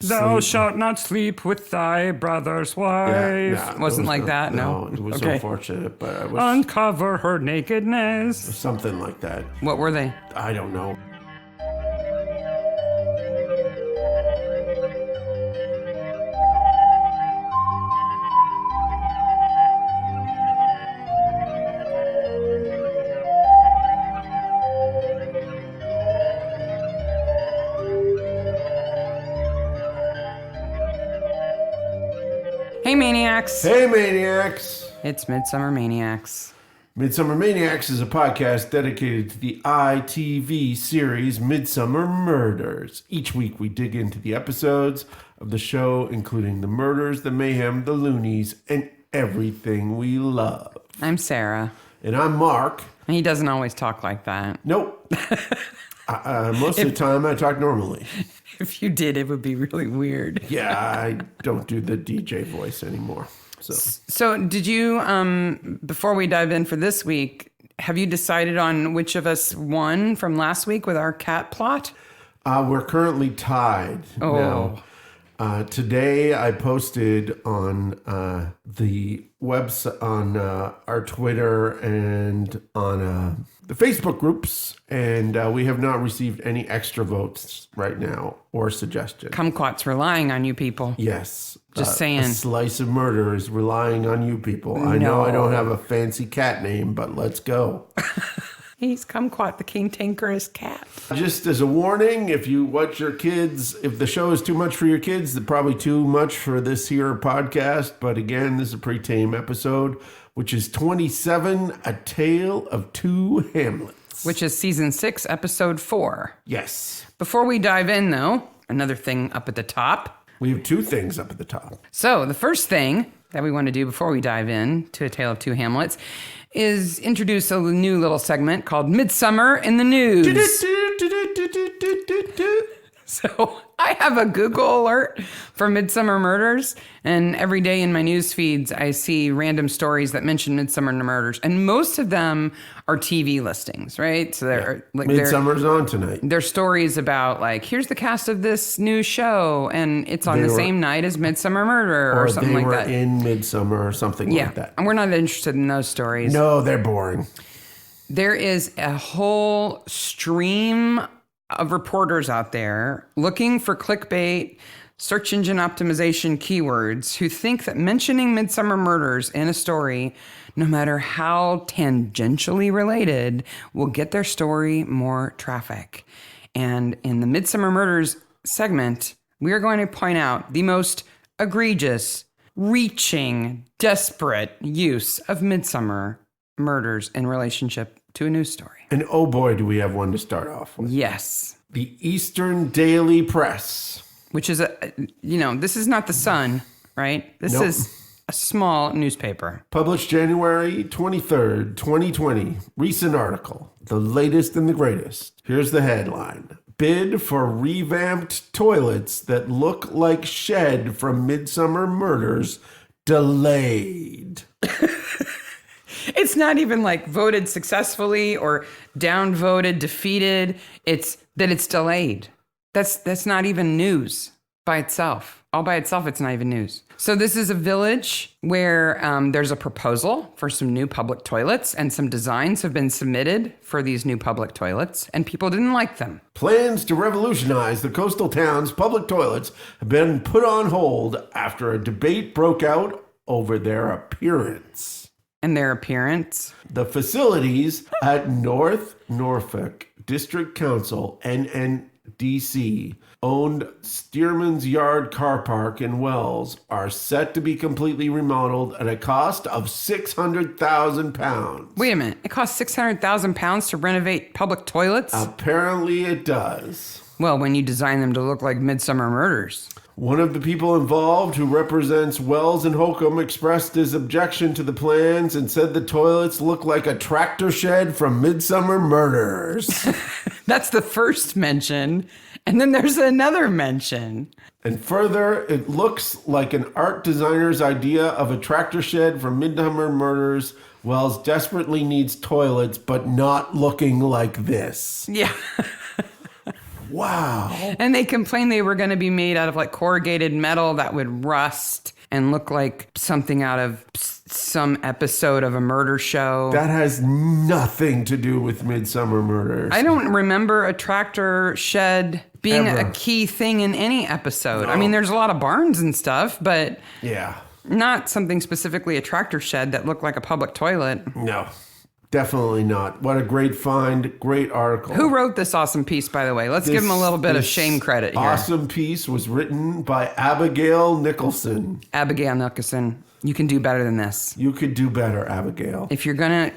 Thou shalt not sleep with thy brother's wife. Yeah, Wasn't like that, no? No, it was Okay. unfortunate, but it was Uncover her nakedness. something like that. What were they? I don't know. Hey, Maniacs. Hey, Maniacs! It's Midsomer Maniacs. Midsomer Maniacs is a podcast dedicated to the ITV series Midsomer Murders. Each week we dig into the episodes of the show, including the murders, the mayhem, the loonies, and everything we love. I'm Sarah. And I'm Mark. And he doesn't always talk like that. Nope. Most of the time I talk normally. If you did, it would be really weird. Yeah, I don't do the DJ voice anymore. So did you, before we dive in for this week, have you decided on which of us won from last week with our cat plot? We're currently tied now. Today I posted on the website, on our Twitter and on the Facebook groups, and we have not received any extra votes right now or suggestions. Kumquat's relying on you people. Yes. Just saying. A slice of murder is relying on you people. I know I don't have a fancy cat name, but let's go. He's Kumquat, the cantankerous cat. Just as a warning, if you watch your kids, if the show is too much for your kids, it's probably too much for this here podcast. But again, this is a pretty tame episode, which is 27, A Tale of Two Hamlets. Which is season 6, episode 4. Yes. Before we dive in, though, another thing up at the top. We have two things up at the top. So the first thing that we want to do before we dive in to A Tale of Two Hamlets is introduce a new little segment called Midsomer in the News. So I have a Google alert for Midsomer Murders, and every day in my news feeds, I see random stories that mention Midsomer Murders, and most of them are TV listings, right? So they're like Midsummer's on tonight. they're stories about like, here's the cast of this new show, and it's on the same night as Midsomer Murder or something like that. Or they were in Midsummer or something like that. And we're not interested in those stories. No, they're boring. There is a whole stream of reporters out there looking for clickbait, search engine optimization keywords who think that mentioning Midsomer Murders in a story, no matter how tangentially related, will get their story more traffic. And in the Midsomer Murders segment, we are going to point out the most egregious, reaching, desperate use of Midsomer Murders in relationship to a news story. And oh boy, do we have one to start off with. Yes. The Eastern Daily Press. Which is this is not the Sun, right? This Nope. is a small newspaper. Published January 23rd, 2020. Recent article. The latest and the greatest. Here's the headline. Bid for revamped toilets that look like shed from Midsomer Murders delayed. It's not even like voted successfully or downvoted, defeated. It's that it's delayed. That's not even news by itself. All by itself, it's not even news. So this is a village where there's a proposal for some new public toilets, and some designs have been submitted for these new public toilets, and people didn't like them. Plans to revolutionize the coastal town's public toilets have been put on hold after a debate broke out over their appearance. And their appearance. The facilities at North Norfolk District Council, NNDC, owned Stearman's Yard Car Park in Wells are set to be completely remodeled at a cost of £600,000. Wait a minute. It costs £600,000 to renovate public toilets? Apparently it does. Well, when you design them to look like Midsomer Murders. One of the people involved, who represents Wells and Holcomb, expressed his objection to the plans and said the toilets look like a tractor shed from Midsomer Murders. That's the first mention. And then there's another mention. And further, it looks like an art designer's idea of a tractor shed from Midsomer Murders. Wells desperately needs toilets, but not looking like this. Yeah. Wow. And they complained they were going to be made out of like corrugated metal that would rust and look like something out of some episode of a murder show. That has nothing to do with Midsomer Murders. I don't remember a tractor shed being Ever. a key thing in any episode. No. I mean, there's a lot of barns and stuff, but not something specifically a tractor shed that looked like a public toilet. No, definitely not. What a great find. Great article. Who wrote this awesome piece, by the way? Let's give him a little bit of shame credit here. Awesome piece was written by Abigail Nicholson. Abigail Nicholson. You can do better than this. You could do better, Abigail. If you're gonna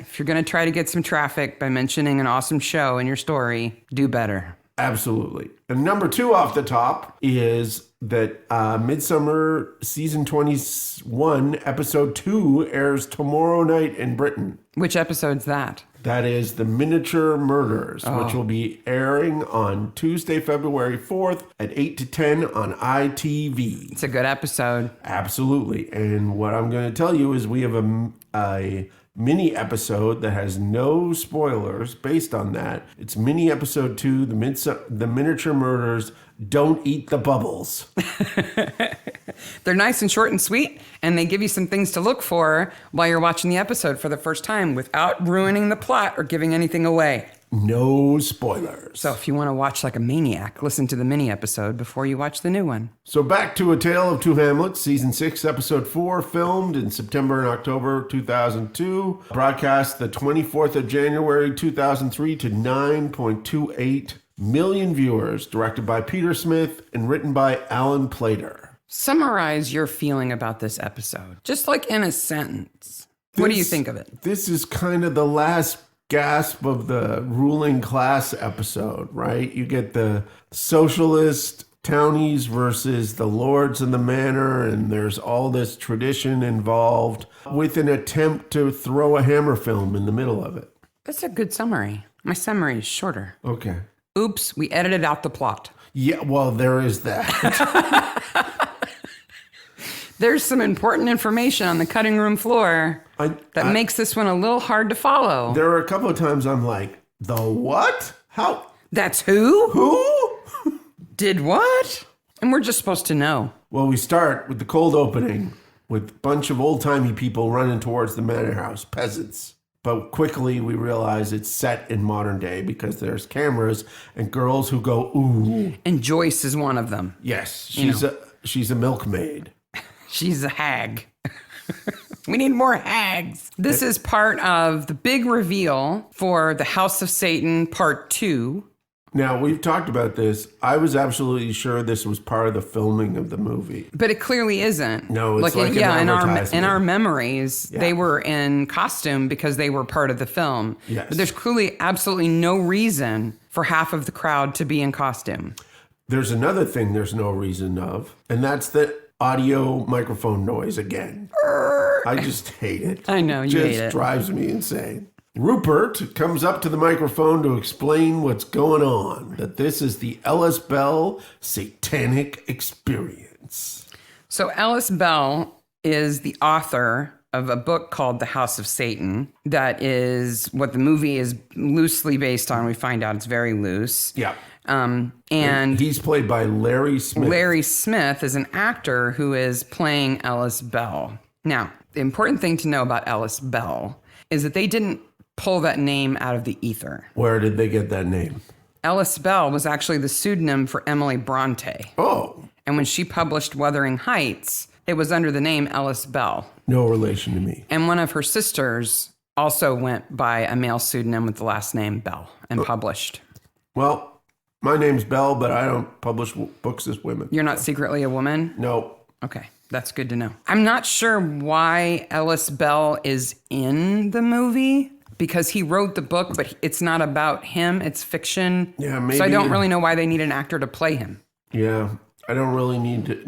try to get some traffic by mentioning an awesome show in your story, do better. Absolutely. And number 2 off the top is that Midsomer Season 21, Episode 2 airs tomorrow night in Britain. Which episode's that? That is The Miniature Murders, which will be airing on Tuesday, February 4th at 8 to 10 on ITV. It's a good episode. Absolutely. And what I'm going to tell you is we have a mini episode that has no spoilers based on that. It's mini episode 2, The Miniature Murders, Don't Eat the Bubbles. They're nice and short and sweet, and they give you some things to look for while you're watching the episode for the first time without ruining the plot or giving anything away. No spoilers. So if you want to watch like a maniac, listen to the mini episode before you watch the new one. So back to A Tale of Two Hamlets, Season 6, Episode 4, filmed in September and October 2002. Broadcast the 24th of January 2003 to 9.28 million viewers. Directed by Peter Smith and written by Alan Plater. Summarize your feeling about this episode, just like in a sentence. What do you think of it? This is kind of the last gasp of the ruling class episode, right? You get the socialist townies versus the lords of the manor, and there's all this tradition involved with an attempt to throw a Hammer film in the middle of it. That's a good summary. My summary is shorter. Okay. Oops, we edited out the plot. Yeah, well, there is that. There's some important information on the cutting room floor that makes this one a little hard to follow. There are a couple of times I'm like, the what? How? That's who? Who? Did what? And we're just supposed to know. Well, we start with the cold opening with a bunch of old-timey people running towards the manor house, peasants. But quickly we realize it's set in modern day because there's cameras and girls who go, ooh. And Joyce is one of them. Yes, she's a milkmaid. She's a hag. We need more hags. This is part of the big reveal for The House of Satan Part 2. Now, we've talked about this. I was absolutely sure this was part of the filming of the movie. But it clearly isn't. No, it's like an advertisement. In our memories, they were in costume because they were part of the film. Yes. But there's clearly absolutely no reason for half of the crowd to be in costume. There's another thing there's no reason of, and that's the audio microphone noise again. I just hate it. I know, you hate it. Just drives me insane. Rupert comes up to the microphone to explain what's going on, that this is the Ellis Bell satanic experience. So Ellis Bell is the author of a book called The House of Satan. That is what the movie is loosely based on. We find out it's very loose. Yeah. And he's played by Larry Smith. Larry Smith is an actor who is playing Ellis Bell. Now, the important thing to know about Ellis Bell is that they didn't pull that name out of the ether. Where did they get that name? Ellis Bell was actually the pseudonym for Emily Bronte. Oh. And when she published Wuthering Heights, it was under the name Ellis Bell. No relation to me. And one of her sisters also went by a male pseudonym with the last name Bell and published. Well, my name's Bell, but I don't publish books as women. You're not secretly a woman? No. Okay, that's good to know. I'm not sure why Ellis Bell is in the movie because he wrote the book, but it's not about him. It's fiction. Yeah, maybe. So I don't really know why they need an actor to play him. Yeah, I don't really need to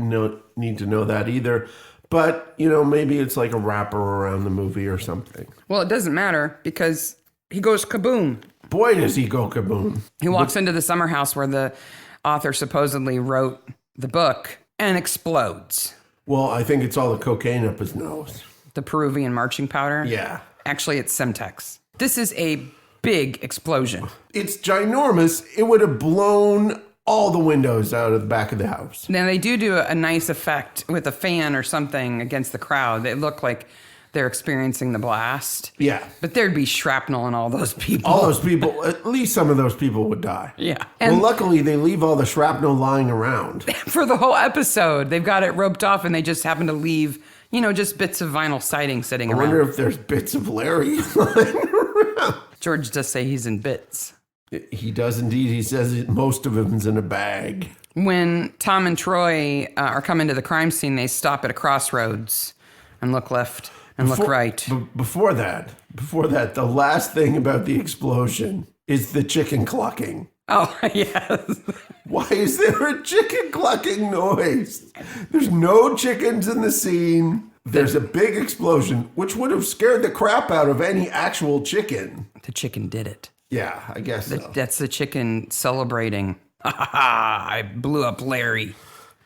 know that either. But, maybe it's like a wrapper around the movie or something. Well, it doesn't matter because he goes kaboom. Boy, does he go kaboom. He walks into the summer house where the author supposedly wrote the book and explodes. Well, I think it's all the cocaine up his nose. The Peruvian marching powder? Yeah. Actually, it's Semtex. This is a big explosion. It's ginormous. It would have blown all the windows out of the back of the house. Now, they do a nice effect with a fan or something against the crowd. They look like they're experiencing the blast. Yeah. But there'd be shrapnel in all those people. All those people, at least some of those people would die. Yeah. And luckily, they leave all the shrapnel lying around. For the whole episode, they've got it roped off and they just happen to leave, just bits of vinyl siding sitting around. I wonder if there's bits of Larry lying around. George does say he's in bits. He does indeed. He says most of him's in a bag. When Tom and Troy are coming to the crime scene, they stop at a crossroads and look left and look right. Before that, the last thing about the explosion is the chicken clucking. Oh, yes. Why is there a chicken clucking noise? There's no chickens in the scene. There's a big explosion, which would have scared the crap out of any actual chicken. The chicken did it. Yeah, I guess so. That's the chicken celebrating. Ha ha ha, I blew up Larry.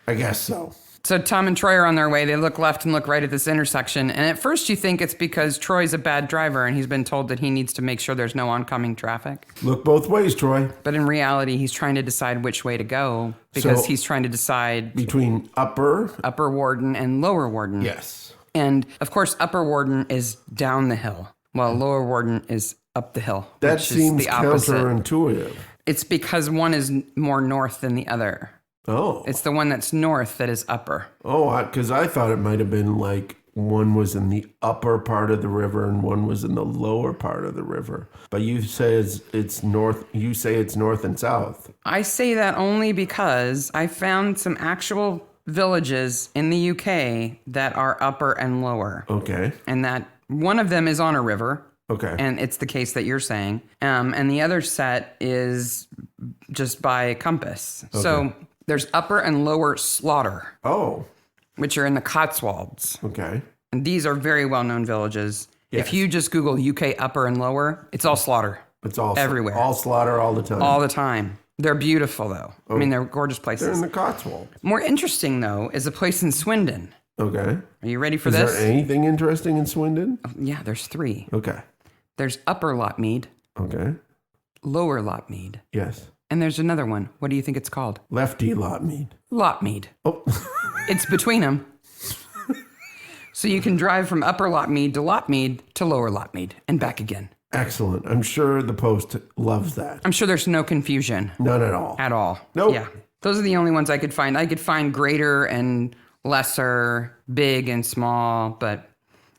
I guess so. So Tom and Troy are on their way. They look left and look right at this intersection. And at first you think it's because Troy's a bad driver and he's been told that he needs to make sure there's no oncoming traffic. Look both ways, Troy. But in reality, he's trying to decide which way to go because he's trying to decide between Upper Warden and Lower Warden. Yes. And of course, Upper Warden is down the hill while Lower Warden is up the hill. That seems counterintuitive. It's because one is more north than the other. Oh. It's the one that's north that is upper. Oh, because I thought it might have been like one was in the upper part of the river and one was in the lower part of the river. But you say it's north. You say it's north and south. I say that only because I found some actual villages in the UK that are upper and lower. Okay. And that one of them is on a river. Okay. And it's the case that you're saying. And the other set is just by compass. Okay. So there's Upper and Lower Slaughter. Oh. Which are in the Cotswolds. Okay. And these are very well-known villages. Yes. If you just Google UK Upper and Lower, it's all slaughter. It's all everywhere. All slaughter all the time. All the time. They're beautiful, though. Oh. I mean, they're gorgeous places. They're in the Cotswolds. More interesting, though, is a place in Swindon. Okay. Are you ready for this? Is there anything interesting in Swindon? Oh, yeah, there's 3. Okay. There's Upper Lotmead. Okay. Lower Lotmead. Yes. And there's another one. What do you think it's called? Lefty Lotmead. Lotmead. Oh. It's between them. So you can drive from Upper Lotmead to Lotmead to Lower Lotmead and back again. Excellent. I'm sure the Post loves that. I'm sure there's no confusion. None at all. At all. Nope. Yeah. Those are the only ones I could find. I could find greater and lesser, big and small, but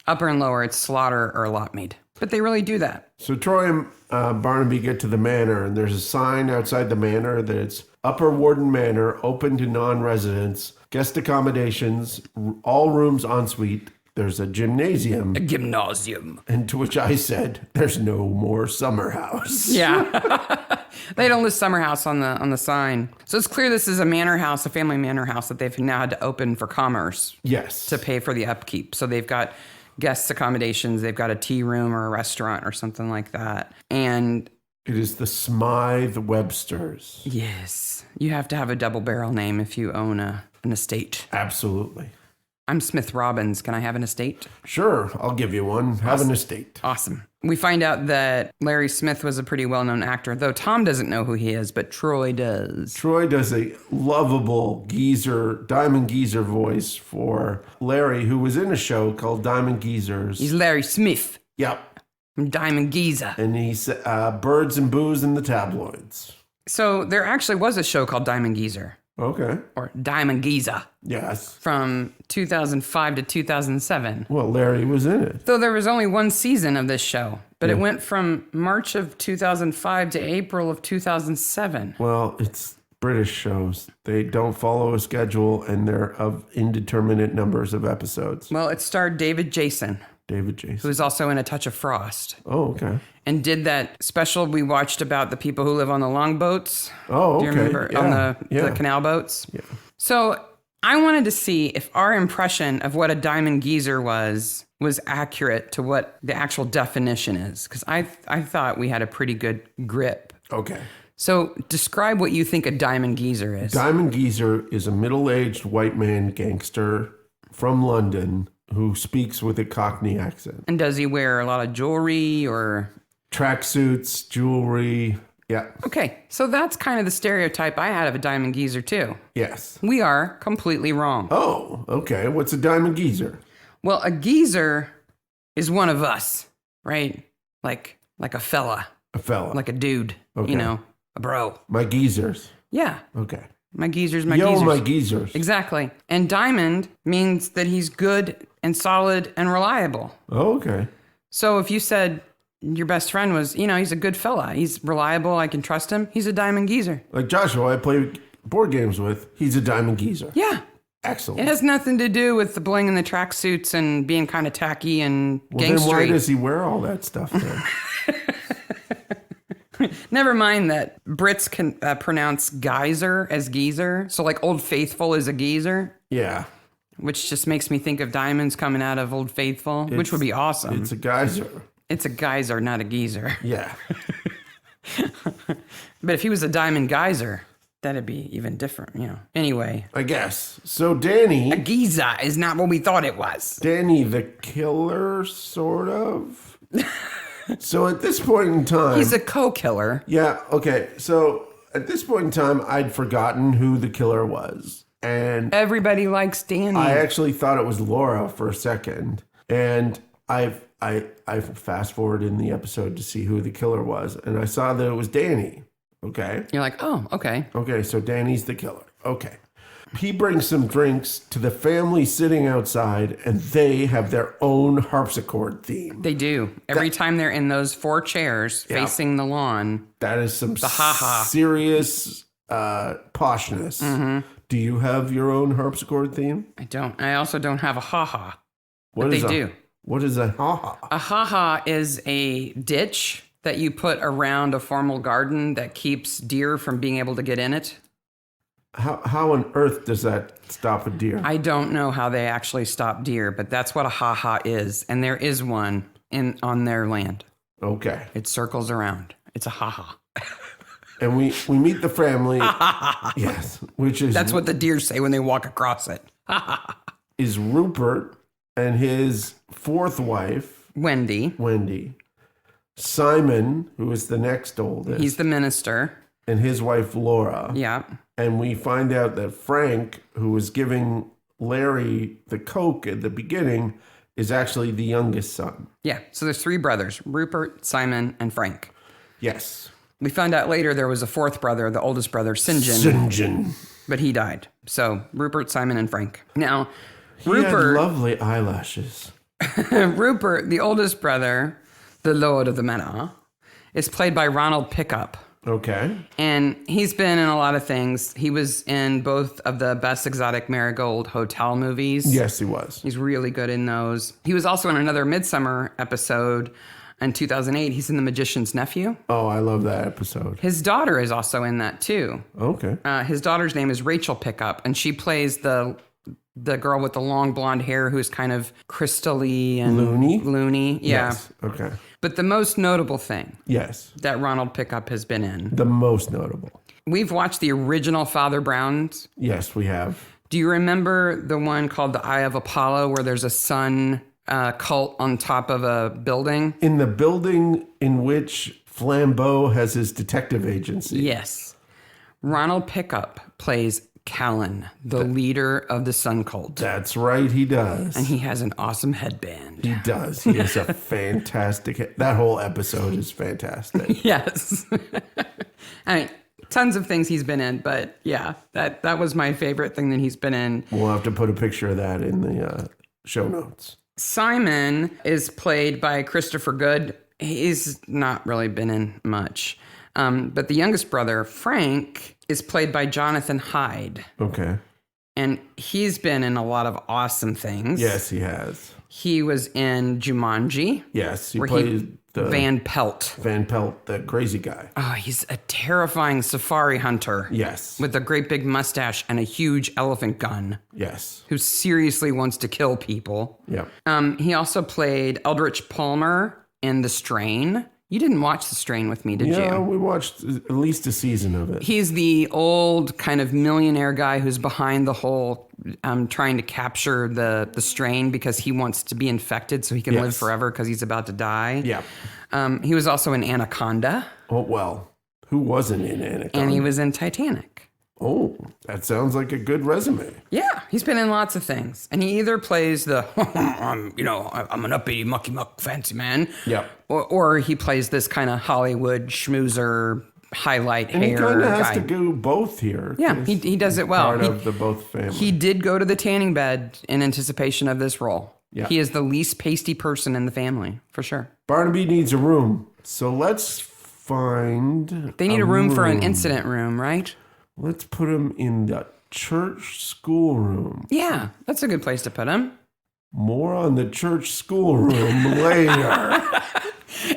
upper and lower, it's Slaughter or Lotmead. But they really do that. So Troy and Barnaby get to the manor, and there's a sign outside the manor that it's Upper Warden Manor, open to non-residents, guest accommodations, all rooms en suite. There's a gymnasium. A gymnasium. And to which I said, there's no more summer house. Yeah. They don't list summer house on the sign. So it's clear this is a manor house, a family manor house that they've now had to open for commerce. Yes. To pay for the upkeep. So they've got guest accommodations, they've got a tea room or a restaurant or something like that. And it is the Smythe Websters. Yes. You have to have a double barrel name if you own an estate. Absolutely. I'm Smith Robbins. Can I have an estate? Sure, I'll give you one. Have an estate. Awesome. We find out that Larry Smith was a pretty well-known actor, though Tom doesn't know who he is, but Troy does. Troy does a lovable Diamond Geezer voice for Larry, who was in a show called Diamond Geezers. He's Larry Smith. Yep. From Diamond Geezer. And he's Birds and Booze in the tabloids. So there actually was a show called Diamond Geezer. Okay. Or Diamond Giza. Yes. From 2005 to 2007. Well, Larry was in it. Though there was only one season of this show, but it went from March of 2005 to April of 2007. Well, it's British shows. They don't follow a schedule, and they're of indeterminate numbers of episodes. Well, it starred David Jason. Who was also in A Touch of Frost. Oh, okay. And did that special we watched about the people who live on the longboats. Oh, okay. Do you remember? Yeah. On the canal boats? Yeah. So I wanted to see if our impression of what a Diamond Geezer was accurate to what the actual definition is. Because I thought we had a pretty good grip. Okay. So describe what you think a Diamond Geezer is. Diamond Geezer is a middle-aged white man gangster from London who speaks with a Cockney accent. And does he wear a lot of jewelry or? Tracksuits, jewelry, Yeah. Okay, so that's kind of the stereotype I had of a diamond geezer, too. Yes. We are completely wrong. Oh, okay. What's a diamond geezer? Well, a geezer is one of us, right? Like a fella. A fella. Like a dude, Okay. a bro. My geezers. Yeah. Okay. My geezers, my Yo, geezers. my geezers. Exactly. And diamond means that he's good and solid and reliable. Oh, okay. So if you said your best friend was, he's a good fella, he's reliable, I can trust him, he's a diamond geezer. Like Joshua, I play board games with. He's a diamond geezer. Yeah. Excellent. It has nothing to do with the bling in the tracksuits and being kind of tacky and Then gangstery. why does he wear all that stuff then? Never mind that Brits can pronounce geyser as geezer. So like Old Faithful is a geezer, Yeah. which just makes me think of diamonds coming out of Old Faithful, which would be awesome. It's a geyser. It's a geyser, not a geezer. Yeah. But if he was a diamond geyser, that'd be even different, Anyway, I guess. So Danny, a geezer is not what we thought it was. Danny the killer, sort of. So at this point in time, He's a co-killer. yeah, okay. So at this point in time, I'd forgotten who the killer was, and Everybody likes Danny. I actually thought it was Laura for a second, and I fast forwarded in the episode to see who the killer was, and I saw that it was Danny. Okay. You're like, oh, okay. Okay, so Danny's the killer. Okay. He brings some drinks to the family sitting outside, and they have their own harpsichord theme. They do. Every time they're in those 4 chairs facing the lawn. That is some ha-ha. serious poshness. Mm-hmm. Do you have your own harpsichord theme? I don't. I also don't have a ha-ha. What But is they do. What is a ha-ha? A ha-ha is a ditch that you put around a formal garden that keeps deer from being able to get in it. How on earth does that stop a deer? I don't know how they actually stop deer, but that's what a ha-ha is. And there is one on their land. Okay. It circles around. It's a ha-ha. And we meet the family. Yes. Which is That's what the deer say when they walk across it. is Rupert and his 4th wife, Wendy. Simon, who is the next oldest, He's the minister. and his wife Laura. Yeah. And we find out that Frank, who was giving Larry the Coke at the beginning, is actually the youngest son. Yeah. So there's 3 brothers, Rupert, Simon, and Frank. Yes. We found out later there was a 4th brother, the oldest brother, St. John. But he died. So Rupert, Simon, and Frank. Now, He had Rupert, lovely eyelashes. Rupert, the oldest brother, the Lord of the Manor, is played by Ronald Pickup. Okay. And he's been in a lot of things. He was in both of the Best Exotic Marigold Hotel movies. Yes, he was. He's really good in those. He was also in another Midsomer episode in 2008. He's in The Magician's Nephew. Oh, I love that episode. His daughter is also in that too. Okay. His daughter's name is Rachel Pickup, and she plays the girl with the long blonde hair who's kind of crystally and loony. Yeah. Yes. Okay. But the most notable thing Yes. that Ronald Pickup has been in, The most notable. we've watched the original Father Browns. Yes, we have. Do you remember the one called The Eye of Apollo where there's a sun cult on top of a building? In the building in which Flambeau has his detective agency. Yes. Ronald Pickup plays Callan, the leader of the sun cult. That's right, he does. And he has an awesome headband. He does. He is a fantastic. That whole episode is fantastic. Yes. I mean, tons of things he's been in, but yeah, that was my favorite thing that he's been in. We'll have to put a picture of that in the show notes. Simon is played by Christopher Good. He's not really been in much. But the youngest brother, Frank, is played by Jonathan Hyde. Okay. And he's been in a lot of awesome things. Yes, he has. He was in Jumanji. Yes, he where played the Van Pelt. Van Pelt, the crazy guy. Oh, he's a terrifying safari hunter. Yes. With a great big mustache and a huge elephant gun. Yes. Who seriously wants to kill people. Yep. He also played Eldritch Palmer in The Strain. You didn't watch The Strain with me, did you? Yeah, we watched at least a season of it. He's the old kind of millionaire guy who's behind the whole trying to capture the strain because he wants to be infected so he can live forever because he's about to die. Yeah. He was also in Anaconda. Oh, well, Who wasn't in Anaconda? And he was in Titanic. Oh, that sounds like a good resume. Yeah, he's been in lots of things. And he either plays the, I'm an uppity mucky muck fancy man. Yeah. Or he plays this kind of Hollywood schmoozer highlight And hair he kind of has guy. to do both here. Yeah, he does it well. Part of the both family. He did go to the tanning bed in anticipation of this role. Yeah. He is the least pasty person in the family, for sure. Barnaby needs a room. So let's find... They need a room for an incident room, right? Let's put him in the church schoolroom. Yeah, that's a good place to put him. More on the church schoolroom later.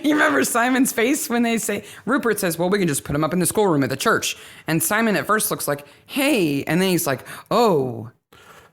You remember Simon's face when they say, Rupert says, well, we can just put him up in the schoolroom at the church. And Simon at first looks like, hey. And then he's like, oh.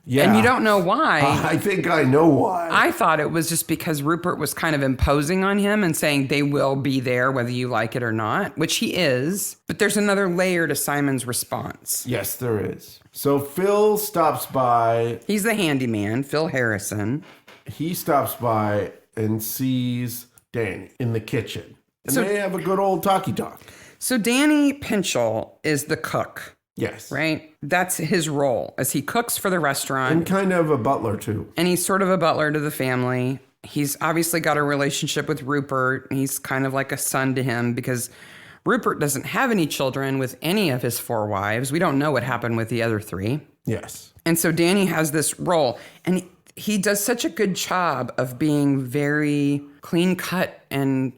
Yeah. And you don't know why. I think I know why. I thought it was just because Rupert was kind of imposing on him and saying they will be there whether you like it or not, which he is. But there's another layer to Simon's response. Yes, there is. So Phil stops by. He's the handyman, Phil Harrison. He stops by and sees Danny in the kitchen. And So- they have a good old talkie-talk. So Danny Pinchel is the cook, Yes. right? That's his role as he cooks for the restaurant. And kind of a butler, too. And he's sort of a butler to the family. He's obviously got a relationship with Rupert. He's kind of like a son to him because Rupert doesn't have any children with any of his 4 wives. We don't know what happened with the other 3. Yes. And so Danny has this role. And he does such a good job of being very clean cut and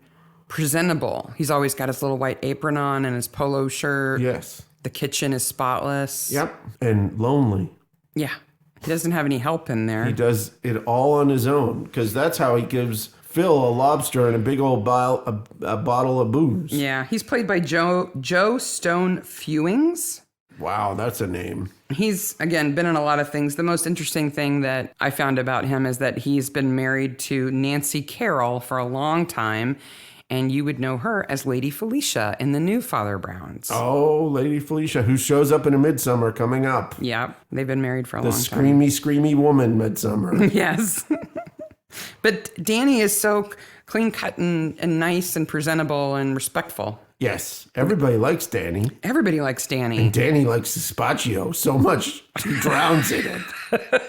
presentable. He's always got his little white apron on and his polo shirt. Yes. The kitchen is spotless. Yep. And lonely. Yeah. He doesn't have any help in there. He does it all on his own because that's how he gives Phil a lobster and a big old a bottle of booze. Yeah. He's played by Joe Stone Fewings. Wow, that's a name. He's, again, been in a lot of things. The most interesting thing that I found about him is that he's been married to Nancy Carroll for a long time. And you would know her as Lady Felicia in the new Father Browns. Oh, Lady Felicia, who shows up in a Midsummer coming up. Yeah, they've been married for a long time. The screamy woman Midsummer. Yes. But Danny is so clean cut and nice and presentable and respectful. Yes, everybody likes Danny. Everybody likes Danny. And Danny likes gazpacho so much he drowns in it.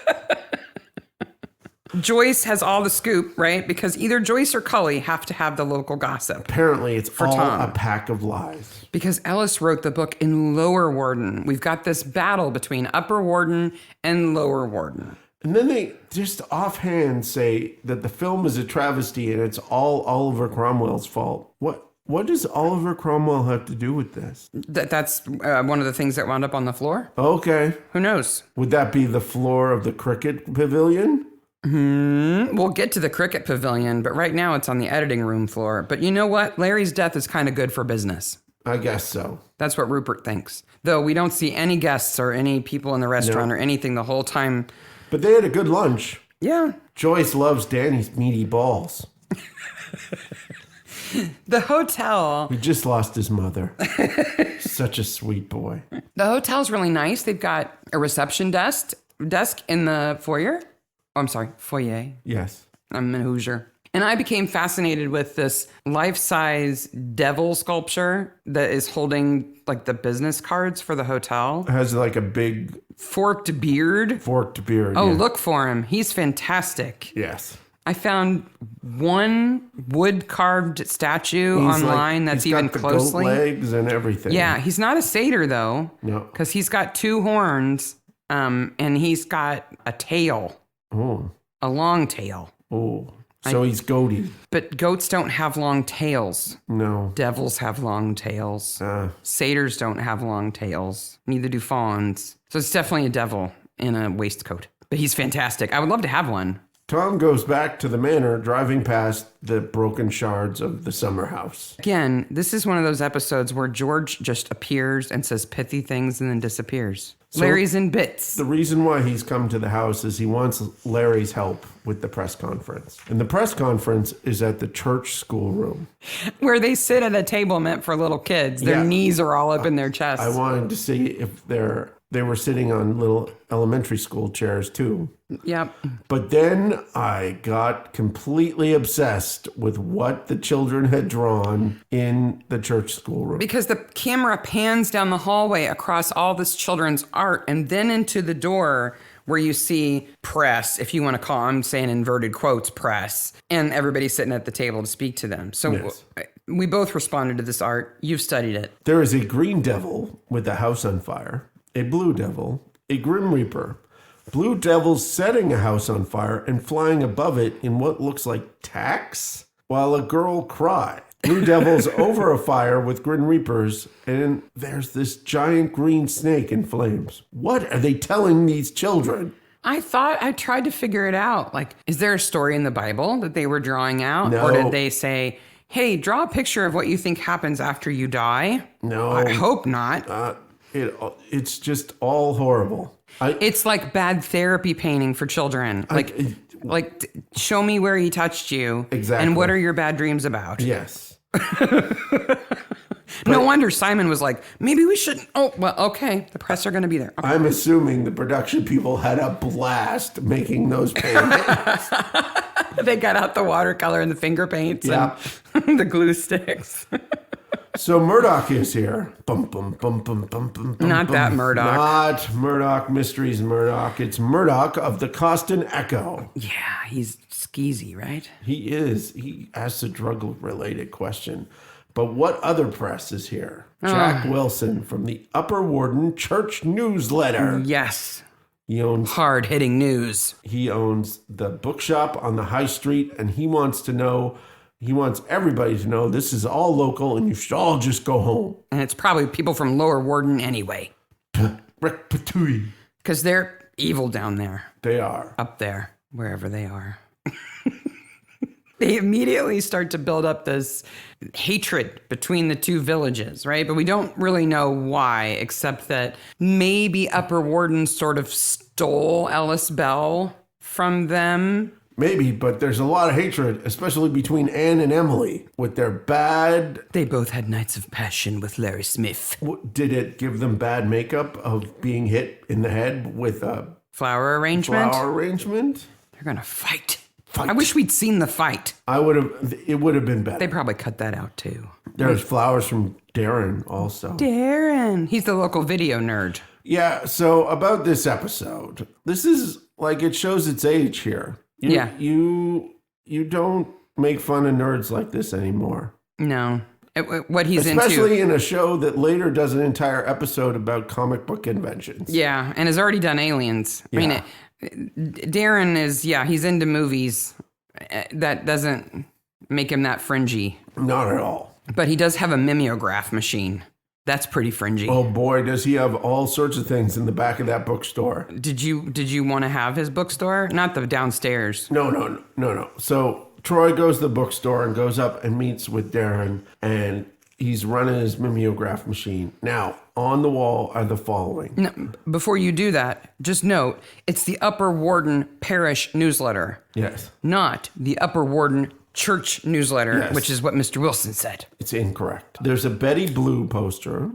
Joyce has all the scoop, right? Because either Joyce or Cully have to have the local gossip. Apparently, it's all Tom. a pack of lies. Because Ellis wrote the book in Lower Warden. We've got this battle between Upper Warden and Lower Warden. And then they just offhand say that the film is a travesty and it's all Oliver Cromwell's fault. What does Oliver Cromwell have to do with this? That's one of the things that wound up on the floor? Okay. Who knows? Would that be the floor of the cricket pavilion? We'll get to the cricket pavilion, but right now it's on the editing room floor. But you know what? Larry's death is kind of good for business. I guess so. That's what Rupert thinks. Though we don't see any guests or any people in the restaurant or anything the whole time. But they had a good lunch. Yeah. Joyce loves Danny's meaty balls. The hotel. He just lost his mother. Such a sweet boy. The hotel's really nice. They've got a reception desk in the foyer. Oh, I'm sorry, foyer. Yes. I'm a Hoosier. And I became fascinated with this life-size devil sculpture that is holding like the business cards for the hotel. It has like a big Forked beard. Oh, yeah. Look for him. He's fantastic. Yes. I found one wood-carved statue online that's he's even got the closely. goat legs and everything. Yeah, he's not a satyr though. No. Because he's got 2 horns, and he's got a tail. Oh. A long tail. Oh. So he's goaty. But goats don't have long tails. No. Devils have long tails. Uh, Satyrs don't have long tails. Neither do fawns. So it's definitely a devil in a waistcoat. But he's fantastic. I would love to have one. Tom goes back to the manor, driving past the broken shards of the summer house. Again, this is one of those episodes where George just appears and says pithy things and then disappears. Larry's in bits. The reason why he's come to the house is he wants Larry's help with the press conference. And the press conference is at the church schoolroom. Where they sit at a table meant for little kids. Their Yeah. knees are all up in their chests. I wanted to see if they're They were sitting on little elementary school chairs too. Yep. But then I got completely obsessed with what the children had drawn in the church schoolroom. Because the camera pans down the hallway across all this children's art and then into the door where you see press, if you want to call, I'm saying inverted quotes, press, and everybody sitting at the table to speak to them. So Yes. we both responded to this art. You've studied it. There is a green devil with a house on fire, a blue devil, a grim reaper, blue devils setting a house on fire and flying above it in what looks like tacks while a girl cries. Blue devils over a fire with grim reapers, and there's this giant green snake in flames. What are they telling these children? I tried to figure it out. Like, is there a story in the Bible that they were drawing out? No. Or did they say, hey, draw a picture of what you think happens after you die? No. I hope not. It's just all horrible. It's like bad therapy painting for children. Show me where he touched you. Exactly. And what are your bad dreams about? Yes. No wonder Simon was like, maybe we shouldn't. Oh, well, okay. The press are going to be there. Okay. I'm assuming the production people had a blast making those paintings. They got out the watercolor and the finger paints Yeah. and the glue sticks. So Murdoch is here. Bum, bum, bum, bum, bum, bum, Not bum. that Murdoch. Not Murdoch Mysteries Murdoch. It's Murdoch of the Costin Echo. Yeah, he's skeezy, right? He is. He asks a drug-related question. But what other press is here? Jack Wilson from the Upper Warden Church Newsletter. Yes. He owns Hard-hitting news. the bookshop on the high street, and he wants everybody to know this is all local and you should all just go home. And it's probably people from Lower Warden anyway. Rekpatui. Because they're evil down there. They are. Up there, wherever they are. They immediately start to build up this hatred between the two villages, right? But we don't really know why, except that maybe Upper Warden sort of stole Ellis Bell from them. Maybe, but there's a lot of hatred, especially between Anne and Emily with their bad... They both had nights of passion with Larry Smith. Did it give them bad makeup of being hit in the head with a Flower arrangement? They're going to fight. I wish we'd seen the fight. It would have been better. They probably cut that out too. There's flowers from Darren also. Darren. He's the local video nerd. Yeah, so about this episode, this is like it shows its age here. You don't make fun of nerds like this anymore. No. What he's Especially into. in a show that later does an entire episode about comic book inventions. Yeah, and has already done Aliens. I mean, Darren is, he's into movies. That doesn't make him that fringy. Not at all. But he does have a mimeograph machine. That's pretty fringy. Oh boy, does he have all sorts of things in the back of that bookstore. Did you want to have his bookstore? Not the downstairs. No. So Troy goes to the bookstore and goes up and meets with Darren, and he's running his mimeograph machine. Now, on the wall are the following. No, before you do that, just note, it's the Upper Warden Parish newsletter. Yes. Not the Upper Warden Church newsletter, which is what Mr. Wilson said. It's incorrect. There's a Betty Blue poster.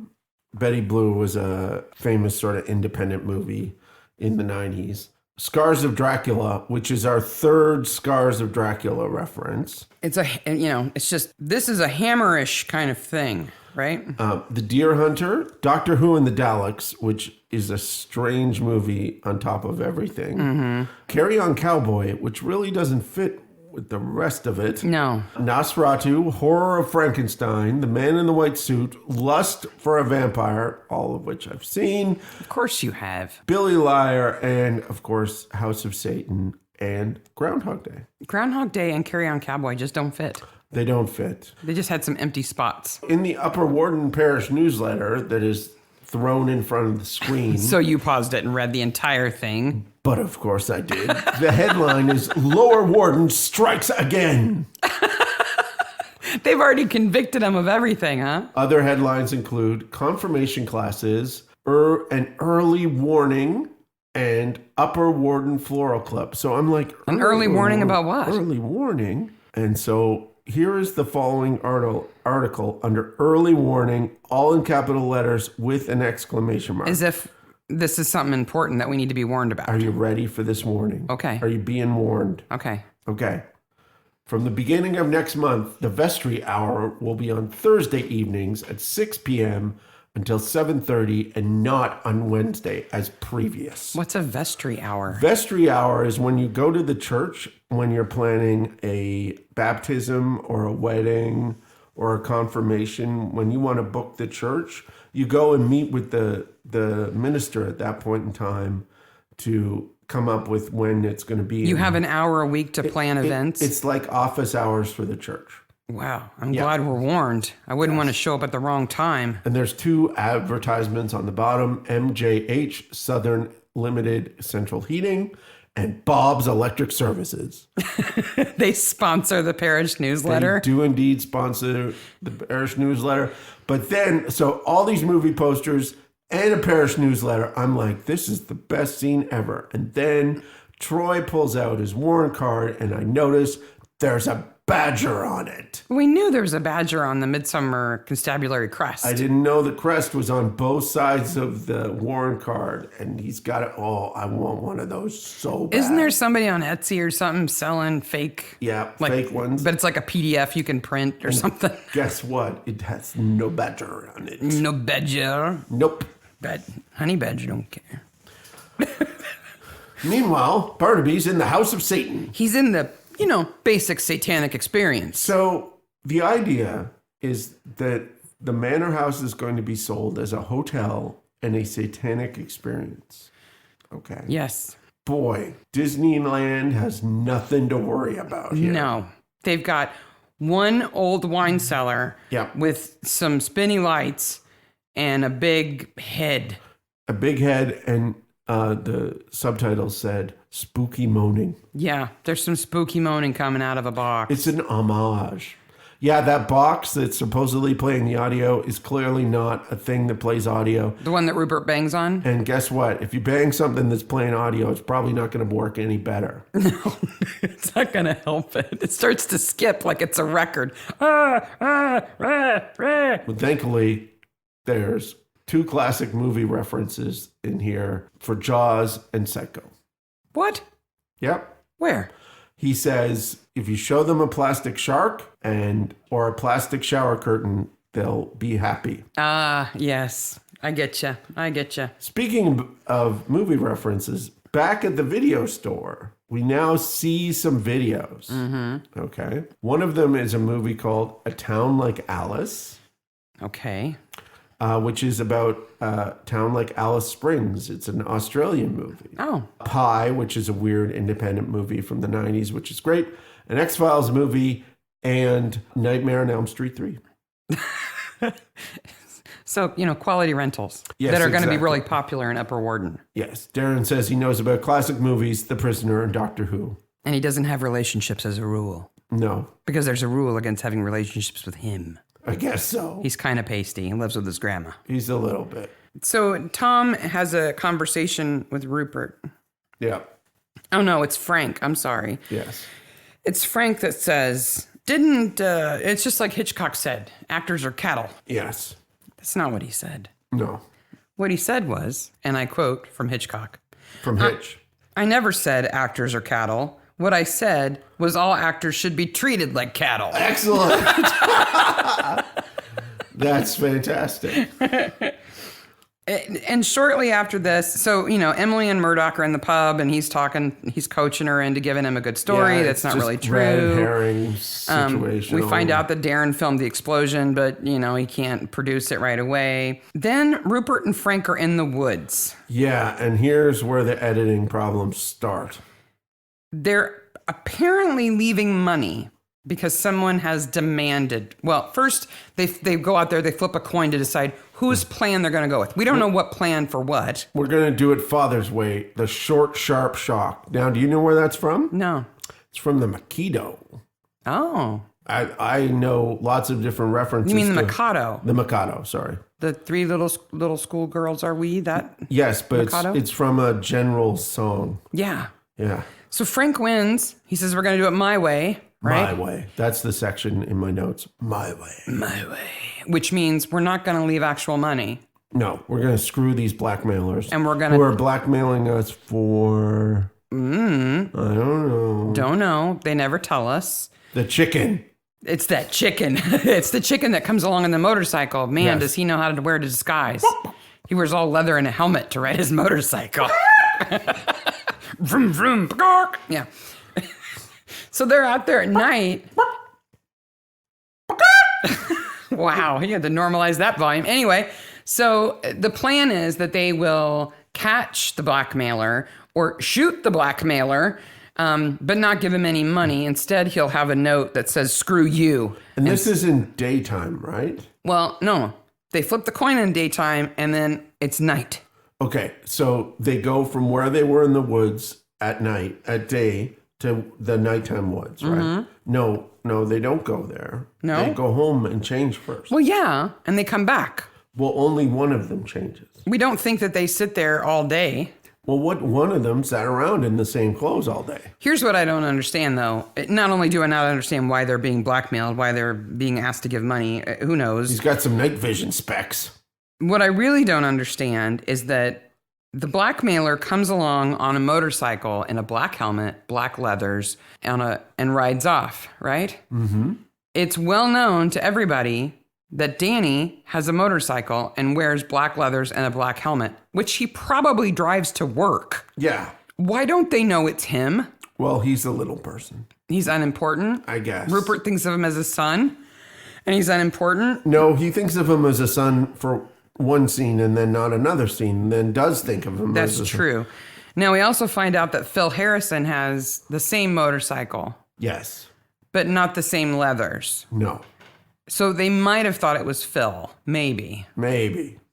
Betty Blue was a famous sort of independent movie in the 90s. Scars of Dracula, which is our third Scars of Dracula reference. It's this is a hammerish kind of thing, right? The Deer Hunter, Doctor Who and the Daleks, which is a strange movie on top of everything. Mm-hmm. Carry On Cowboy, which really doesn't fit with the rest of it. No. Nosferatu, Horror of Frankenstein, The Man in the White Suit, Lust for a Vampire, all of which I've seen. Of course you have. Billy Liar, and of course, House of Satan and Groundhog Day. Groundhog Day and Carry On Cowboy just don't fit. They don't fit. They just had some empty spots. In the Upper Warden Parish newsletter that is thrown in front of the screen. So you paused it and read the entire thing. But of course I did. The headline is Lower Warden Strikes Again. They've already convicted him of everything, huh? Other headlines include confirmation classes, an early warning, and Upper Warden Floral Club. So I'm like... An early warning about what? Early warning. And so here is the following article under early warning, all in capital letters with an exclamation mark. As if this is something important that we need to be warned about. Are you ready for this warning? Okay. Are you being warned? Okay. Okay. From the beginning of next month, the Vestry Hour will be on Thursday evenings at 6 p.m. until 7:30 and not on Wednesday as previous. What's a vestry hour? Vestry Hour is when you go to the church when you're planning a baptism or a wedding or a confirmation. When you want to book the church, you go and meet with the minister at that point in time to come up with when it's going to be. You have an hour a week to plan events? It's like office hours for the church. Wow. I'm glad we're warned. I wouldn't want to show up at the wrong time. And there's 2 advertisements on the bottom: MJH, Southern Limited Central Heating, and Bob's Electric Services. They sponsor the parish newsletter. They do indeed sponsor the parish newsletter. But then, so all these movie posters and a parish newsletter, I'm like, this is the best scene ever. And then Troy pulls out his warrant card, and I notice there's a badger on it. We knew there was a badger on the Midsomer Constabulary crest. I didn't know the crest was on both sides of the warrant card, and he's got it. Oh, I want one of those so bad. Isn't there somebody on Etsy or something selling fake? Yeah, fake ones. But it's like a PDF you can print or something. Guess what? It has no badger on it. No badger. Nope. Honey badger don't care. Meanwhile, Barnaby's in the house of Satan. He's in the, basic satanic experience. So the idea is that the manor house is going to be sold as a hotel and a satanic experience. Okay. Yes. Boy, Disneyland has nothing to worry about here. No. They've got one old wine cellar with some spinny lights and a big head. A big head, and the subtitles said spooky moaning. Yeah, there's some spooky moaning coming out of a box. It's an homage. Yeah, that box that's supposedly playing the audio is clearly not a thing that plays audio. The one that Rupert bangs on? And guess what? If you bang something that's playing audio, it's probably not going to work any better. No, it's not going to help it. It starts to skip like it's a record. But thankfully, there's 2 classic movie references in here for Jaws and Psycho. What? Yep. Where? He says, if you show them a plastic shark or a plastic shower curtain, they'll be happy. Yes. I get you. Speaking of movie references, back at the video store, we now see some videos. Mm-hmm. Okay. One of them is a movie called A Town Like Alice. Okay. Which is about a town like Alice Springs. It's an Australian movie. Oh. Pie, which is a weird independent movie from the 90s, which is great. An X-Files movie, and Nightmare on Elm Street 3. So, quality rentals that are going to be really popular in Upper Warden. Yes. Darren says he knows about classic movies, The Prisoner, and Doctor Who. And he doesn't have relationships as a rule. No. Because there's a rule against having relationships with him. I guess so. He's kind of pasty. He lives with his grandma. He's a little bit. So Tom has a conversation with Rupert. Yeah. Oh, no, it's Frank. I'm sorry. Yes. It's Frank that says, it's just like Hitchcock said, actors are cattle. Yes. That's not what he said. No. What he said was, and I quote from Hitchcock. From Hitch. I never said actors are cattle. What I said was all actors should be treated like cattle. Excellent. That's fantastic. And shortly after this, so, Emily and Murdoch are in the pub and he's coaching her into giving him a good story. That's not really true. Red herring situation. We find out that Darren filmed the explosion, but, he can't produce it right away. Then Rupert and Frank are in the woods. Yeah, and here's where the editing problems start. They're apparently leaving money because someone has demanded. Well, first, they go out there, they flip a coin to decide whose plan they're going to go with. We don't know what plan for what. We're going to do it Father's Way, the short, sharp shock. Now, do you know where that's from? No. It's from the Mikado. Oh. I know lots of different references. You mean the Mikado? The Mikado, sorry. The 3 little schoolgirls are we, that? Yes, but it's from a general song. Yeah. Yeah. So Frank wins. He says, we're going to do it my way, right? My way. That's the section in my notes. My way. My way. Which means we're not going to leave actual money. No, we're going to screw these blackmailers. And we're going to... Who are blackmailing us for... I don't know. Don't know. They never tell us. The chicken. It's that chicken. It's the chicken that comes along on the motorcycle. Man, does he know how to wear a disguise. He wears all leather and a helmet to ride his motorcycle. Vroom, vroom. Yeah. So they're out there at night. Wow, he had to normalize that volume. Anyway, so the plan is that they will catch the blackmailer or shoot the blackmailer, but not give him any money. Instead, he'll have a note that says, screw you. And this is in daytime, right? Well, no. They flip the coin in daytime, and then it's night. Okay, so they go from where they were in the woods at day, to the nighttime woods, right? No, they don't go there. No? They go home and change first. Well, yeah, and they come back. Well, only one of them changes. We don't think that they sit there all day. Well, one of them sat around in the same clothes all day. Here's what I don't understand, though. Not only do I not understand why they're being blackmailed, why they're being asked to give money, who knows? He's got some night vision specs. What I really don't understand is that the blackmailer comes along on a motorcycle in a black helmet, black leathers, and rides off, right? Mm-hmm. It's well known to everybody that Danny has a motorcycle and wears black leathers and a black helmet, which he probably drives to work. Yeah. Why don't they know it's him? Well, he's a little person. He's unimportant. I guess. Rupert thinks of him as a son, and he's unimportant. No, he thinks of him as a son for one scene and then not another scene, and then does think of him as a son. That's true. Now, we also find out that Phil Harrison has the same motorcycle. Yes. But not the same leathers. No. So they might have thought it was Phil. Maybe.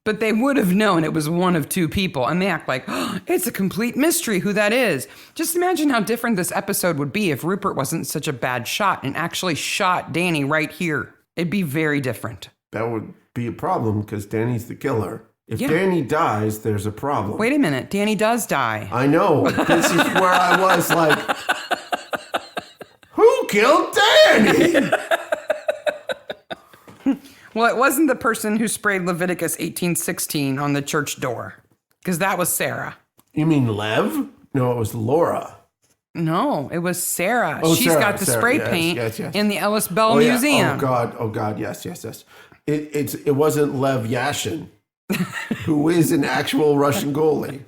But they would have known it was one of two people, and they act like, oh, it's a complete mystery who that is. Just imagine how different this episode would be if Rupert wasn't such a bad shot and actually shot Danny right here. It'd be very different. That would be a problem because Danny's the killer. If Danny dies, there's a problem. Wait a minute. Danny does die. I know. This is where I was like, who killed Danny? Well, it wasn't the person who sprayed Leviticus 18:16 on the church door, because that was Sarah. You mean Lev? No, it was Laura. No, it was Sarah. Oh, She's Sarah, got the spray paint in the Ellis Bell Yeah. Museum. Oh God, yes. It wasn't Lev Yashin, who is an actual Russian goalie.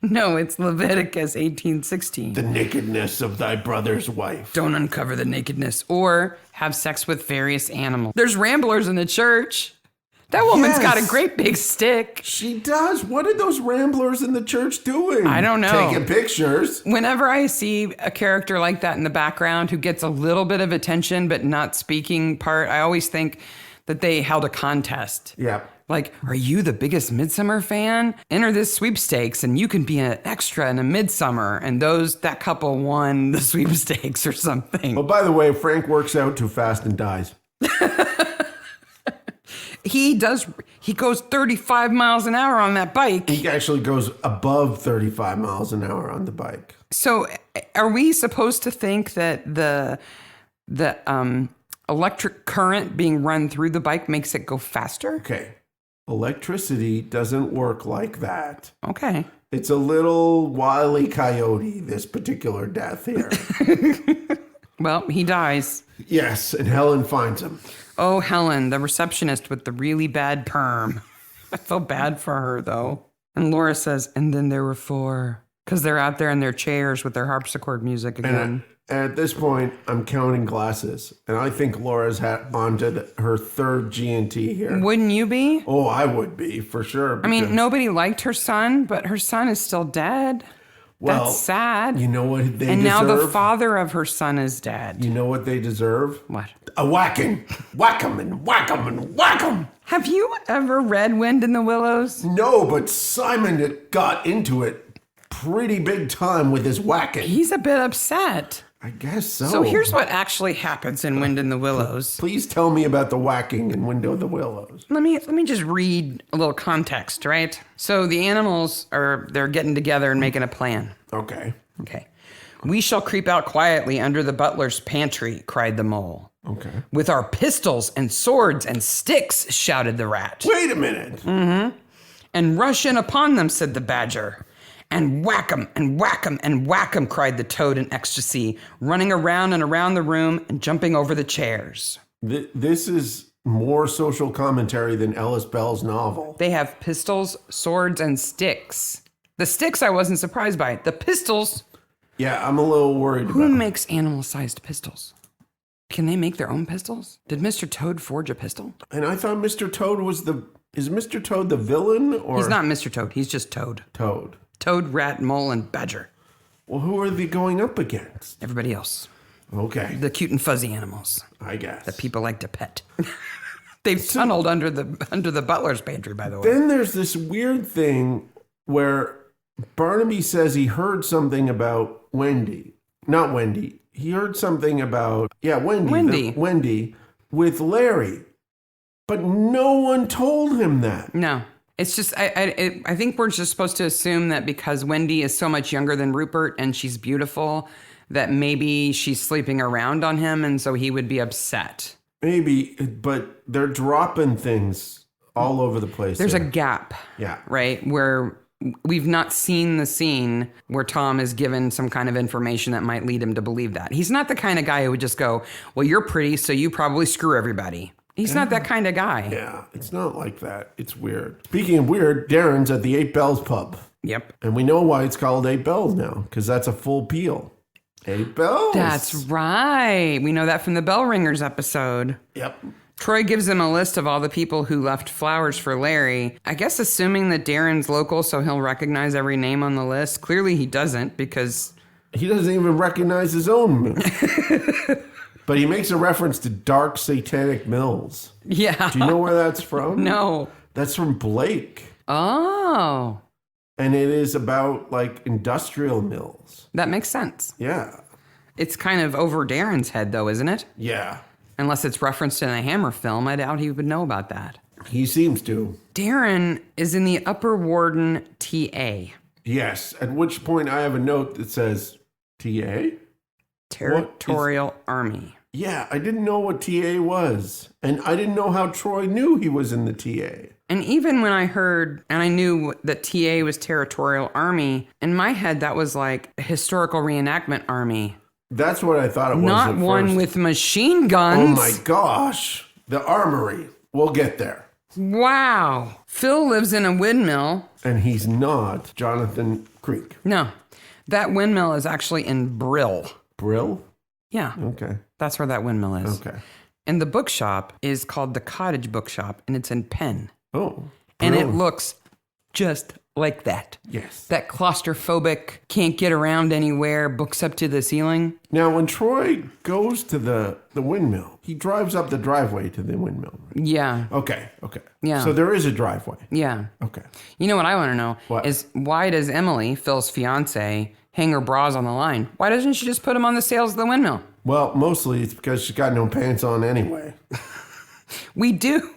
No, it's Leviticus 18:16. The nakedness of thy brother's wife. Don't uncover the nakedness or have sex with various animals. There's ramblers in the church. That woman's got a great big stick. She does. What are those ramblers in the church doing? I don't know. Taking pictures. Whenever I see a character like that in the background who gets a little bit of attention but not speaking part, I always think that they held a contest. Yeah. Like, are you the biggest Midsomer fan? Enter this sweepstakes and you can be an extra in a Midsomer. And that couple won the sweepstakes or something. Well, by the way, Frank works out too fast and dies. He goes 35 miles an hour on that bike. He actually goes above 35 miles an hour on the bike. So are we supposed to think that the electric current being run through the bike makes it go faster? Okay. Electricity doesn't work like that. Okay. It's a little Wile E. Coyote, this particular death here. Well, he dies. Yes, and Helen finds him. Oh, Helen, the receptionist with the really bad perm. I feel bad for her, though. And Laura says, and then there were 4. Because they're out there in their chairs with their harpsichord music again. And at this point, I'm counting glasses. And I think Laura's on to her 3rd G&T here. Wouldn't you be? Oh, I would be, for sure. I mean, nobody liked her son, but her son is still dead. Well, that's sad. You know what they deserve? And now the father of her son is dead. You know what they deserve? What? A whacking. Whack 'em and whack 'em and whack 'em. Have you ever read Wind in the Willows? No, but Simon got into it pretty big time with his whacking. He's a bit upset. I guess so. So here's what actually happens in Wind in the Willows. Please tell me about the whacking in Wind in the Willows. Let me just read a little context, right? So the animals they're getting together and making a plan. Okay. We shall creep out quietly under the butler's pantry, cried the mole. Okay. With our pistols and swords and sticks, shouted the rat. Wait a minute. And rush in upon them, said the badger. And whack 'em, and whack 'em, and whack 'em, cried the toad in ecstasy, running around and around the room and jumping over the chairs. This is more social commentary than Ellis Bell's novel. They have pistols, swords, and sticks. The sticks I wasn't surprised by. The pistols... Yeah, I'm a little worried Who about makes animal-sized pistols? Can they make their own pistols? Did Mr. Toad forge a pistol? And I thought Mr. Toad was Is Mr. Toad the villain, or... He's not Mr. Toad. He's just Toad. Toad. Toad, rat, mole, and badger. Well, who are they going up against? Everybody else. Okay. The cute and fuzzy animals I guess. that people like to pet. They've tunneled under the butler's pantry, by the way. Then there's this weird thing where Barnaby says he heard something about Wendy. Not Wendy. He heard something about, Wendy. Wendy with Larry. But no one told him that. No. It's just, I think we're just supposed to assume that because Wendy is so much younger than Rupert and she's beautiful, that maybe she's sleeping around on him and so he would be upset. Maybe, but they're dropping things all over the place. There's a gap. Yeah. Right? Where we've not seen the scene where Tom is given some kind of information that might lead him to believe that. He's not the kind of guy who would just go, well, you're pretty, so you probably screw everybody. He's not that kind of guy. Yeah, it's not like that. It's weird. Speaking of weird, Darren's at the Eight Bells pub. Yep. And we know why it's called Eight Bells now, because that's a full peel. Eight Bells. That's right. We know that from the Bell Ringers episode. Yep. Troy gives him a list of all the people who left flowers for Larry. I guess assuming that Darren's local, so he'll recognize every name on the list. Clearly he doesn't, because... He doesn't even recognize his own mill. But he makes a reference to Dark Satanic Mills. Yeah. Do you know where that's from? No. That's from Blake. Oh. And it is about, like, industrial mills. That makes sense. Yeah. It's kind of over Darren's head, though, isn't it? Yeah. Unless it's referenced in a Hammer film, I doubt he would know about that. He seems to. Darren is in the Upper Warden TA. Yes. At which point I have a note that says, TA? Territorial Army. Yeah, I didn't know what TA was. And I didn't know how Troy knew he was in the TA. And even when I heard, and I knew that TA was Territorial Army, in my head that was like a historical reenactment army. That's what I thought it was. Not one with machine guns. Oh my gosh. The Armory. We'll get there. Wow. Phil lives in a windmill. And he's not Jonathan Creek. No. That windmill is actually in Brill. Brill? Yeah. Okay. That's where that windmill is. Okay. And the bookshop is called the Cottage Bookshop, and it's in Penn. Oh. And it Brill. looks just like that. Yes. That claustrophobic, can't get around anywhere, books up to the ceiling. Now, when Troy goes to the windmill, he drives up the driveway to the windmill. Right? Yeah. Okay. Yeah. So there is a driveway. Yeah. Okay. You know what I want to know? What? Is why does Emily, Phil's fiance, hang her bras on the line? Why doesn't she just put them on the sails of the windmill? Well, mostly it's because she's got no pants on anyway. We do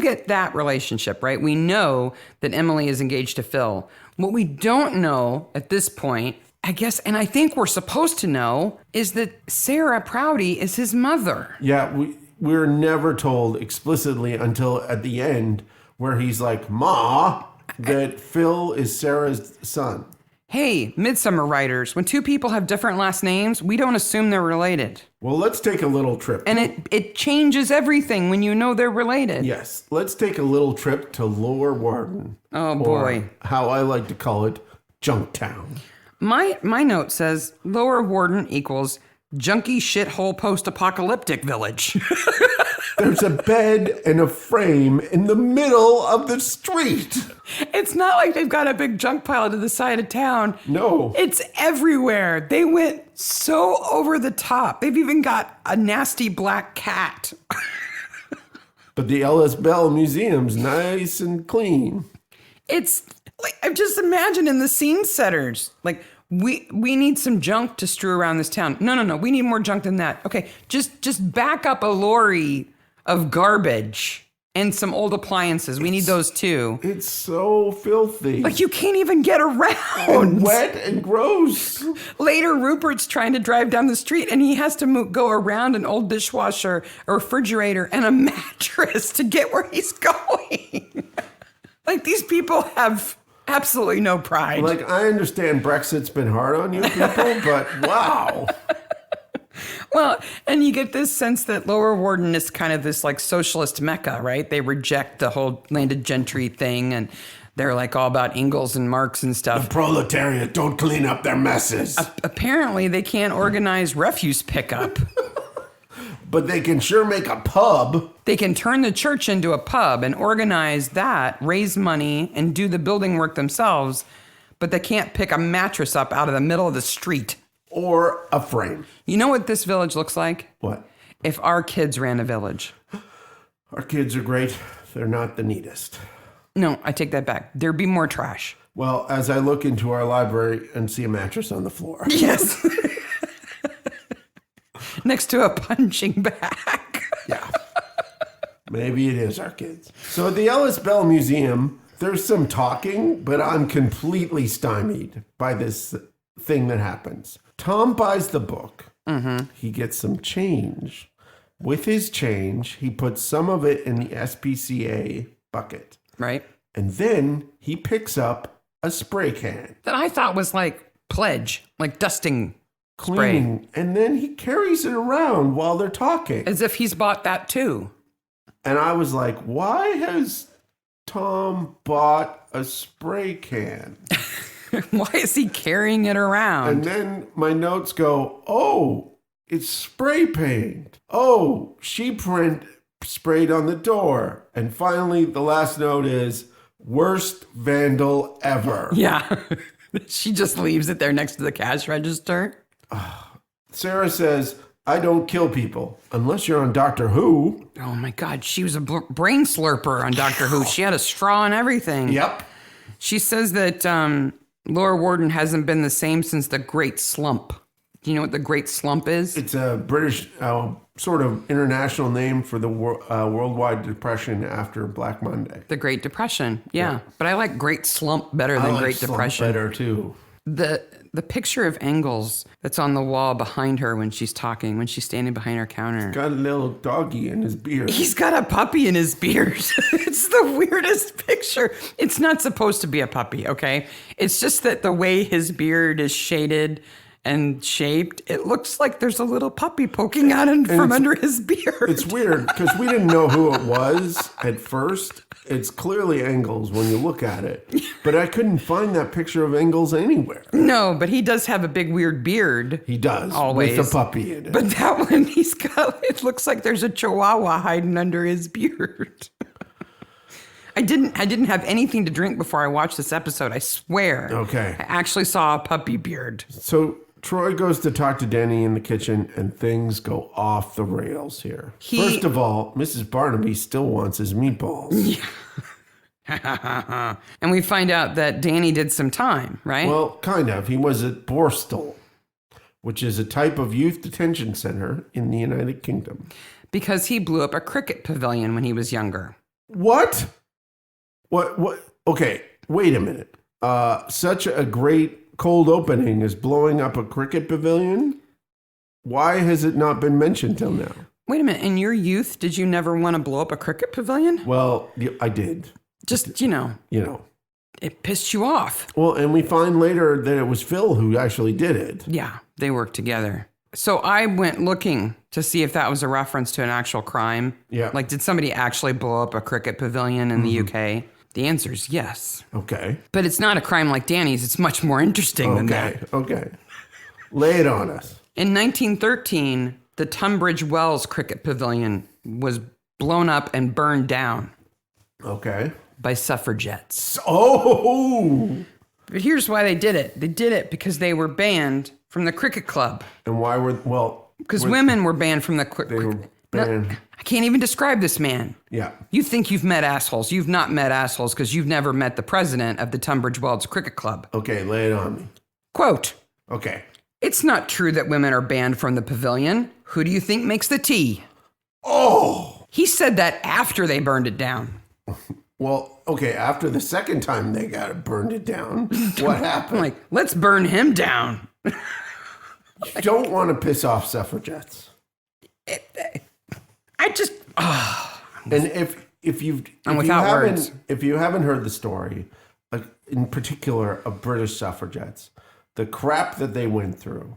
get that relationship, right? We know that Emily is engaged to Phil. What we don't know at this point, I guess, and I think we're supposed to know, is that Sarah Prouty is his mother. Yeah, we're never told explicitly until at the end where he's like, Ma, that Phil is Sarah's son. Hey, Midsomer writers, when two people have different last names, we don't assume they're related. Well, let's take a little trip. And it changes everything when you know they're related. Yes, let's take a little trip to Lower Warden. Oh, boy. Or how I like to call it, Junktown. My note says Lower Warden equals junky shithole post-apocalyptic village. There's a bed and a frame in the middle of the street. It's not like they've got a big junk pile to the side of town. No. It's everywhere. They went so over the top. They've even got a nasty black cat. But the Ellis Bell Museum's nice and clean. It's like, I'm just imagining the scene setters. Like, We need some junk to strew around this town. No. We need more junk than that. Okay, just back up a lorry of garbage and some old appliances. We need those too. It's so filthy. Like you can't even get around. And wet and gross. Later, Rupert's trying to drive down the street and he has to go around an old dishwasher, a refrigerator, and a mattress to get where he's going. Like these people have absolutely no pride. Like I understand Brexit's been hard on you people, but wow. Well, and you get this sense that Lower Warden is kind of this like socialist mecca, right? They reject the whole landed gentry thing and they're like all about Engels and Marx and stuff. The proletariat don't clean up their messes. Apparently they can't organize refuse pickup. But they can sure make a pub. They can turn the church into a pub and organize that, raise money and do the building work themselves, but they can't pick a mattress up out of the middle of the street. Or a frame. You know what this village looks like? What? If our kids ran a village. Our kids are great. They're not the neatest. No, I take that back. There'd be more trash. Well, as I look into our library and see a mattress on the floor. Yes. Next to a punching bag. Yeah. Maybe it is our kids. So at the Ellis Bell Museum, there's some talking, but I'm completely stymied by this thing that happens. Tom buys the book. Mm-hmm. He gets some change. With his change, he puts some of it in the SPCA bucket. Right. And then he picks up a spray can. That I thought was like pledge, like dusting Cleaning. spray. And then he carries it around while they're talking. As if he's bought that too. And I was like, why has Tom bought a spray can? Why is he carrying it around? And then my notes go, oh, it's spray paint. Oh, she print sprayed on the door. And finally, the last note is worst vandal ever. Yeah. She just leaves it there next to the cash register. Sarah says, I don't kill people unless you're on Doctor Who. Oh my God. She was a brain slurper on Doctor Who. She had a straw and everything. Yep. She says that Laura Warden hasn't been the same since the Great Slump. Do you know what the Great Slump is? It's a British sort of international name for the worldwide depression after Black Monday. The Great Depression. Yeah. But I like Great Slump better than Great Depression. Better too. The picture of Engels that's on the wall behind her when she's talking, when she's standing behind her counter. Got a little doggy in his beard. He's got a puppy in his beard. It's the weirdest picture. It's not supposed to be a puppy, okay? It's just that the way his beard is shaded and shaped, it looks like there's a little puppy poking out from under his beard. It's weird because we didn't know who it was at first. It's clearly Engels when you look at it. But I couldn't find that picture of Engels anywhere. No, but he does have a big weird beard. He does. Always. With a puppy in it. But that one, it looks like there's a chihuahua hiding under his beard. I didn't have anything to drink before I watched this episode, I swear. Okay. I actually saw a puppy beard. So Troy goes to talk to Denny in the kitchen, and things go off the rails here. First of all, Mrs. Barnaby still wants his meatballs. Yeah. And we find out that Danny did some time, right? Well, kind of. He was at Borstal, which is a type of youth detention center in the United Kingdom. Because he blew up a cricket pavilion when he was younger. What? What? Okay, wait a minute. Such a great cold opening is blowing up a cricket pavilion? Why has it not been mentioned till now? Wait a minute. In your youth, did you never want to blow up a cricket pavilion? Well, I did. Just, you know. It pissed you off. Well, and we find later that it was Phil who actually did it. Yeah, they worked together. So I went looking to see if that was a reference to an actual crime. Yeah. Like, did somebody actually blow up a cricket pavilion in the UK? The answer is yes. Okay. But it's not a crime like Danny's. It's much more interesting than that. Okay. Lay it on us. In 1913, the Tunbridge Wells Cricket Pavilion was blown up and burned down. Okay. By suffragettes. Oh! But here's why they did it. They did it because they were banned from the cricket club. And why because women were banned from the cricket. They were banned. No, I can't even describe this man. Yeah. You think you've met assholes. You've not met assholes because you've never met the president of the Tunbridge Wells Cricket Club. Okay, lay it on me. Quote, Okay. It's not true that women are banned from the pavilion. Who do you think makes the tea? Oh! He said that after they burned it down. Well, okay, after the second time they got it burned it down, what happened? I'm like, let's burn him down. You don't want to piss off suffragettes. I just... And if you haven't heard the story, like in particular of British suffragettes, the crap that they went through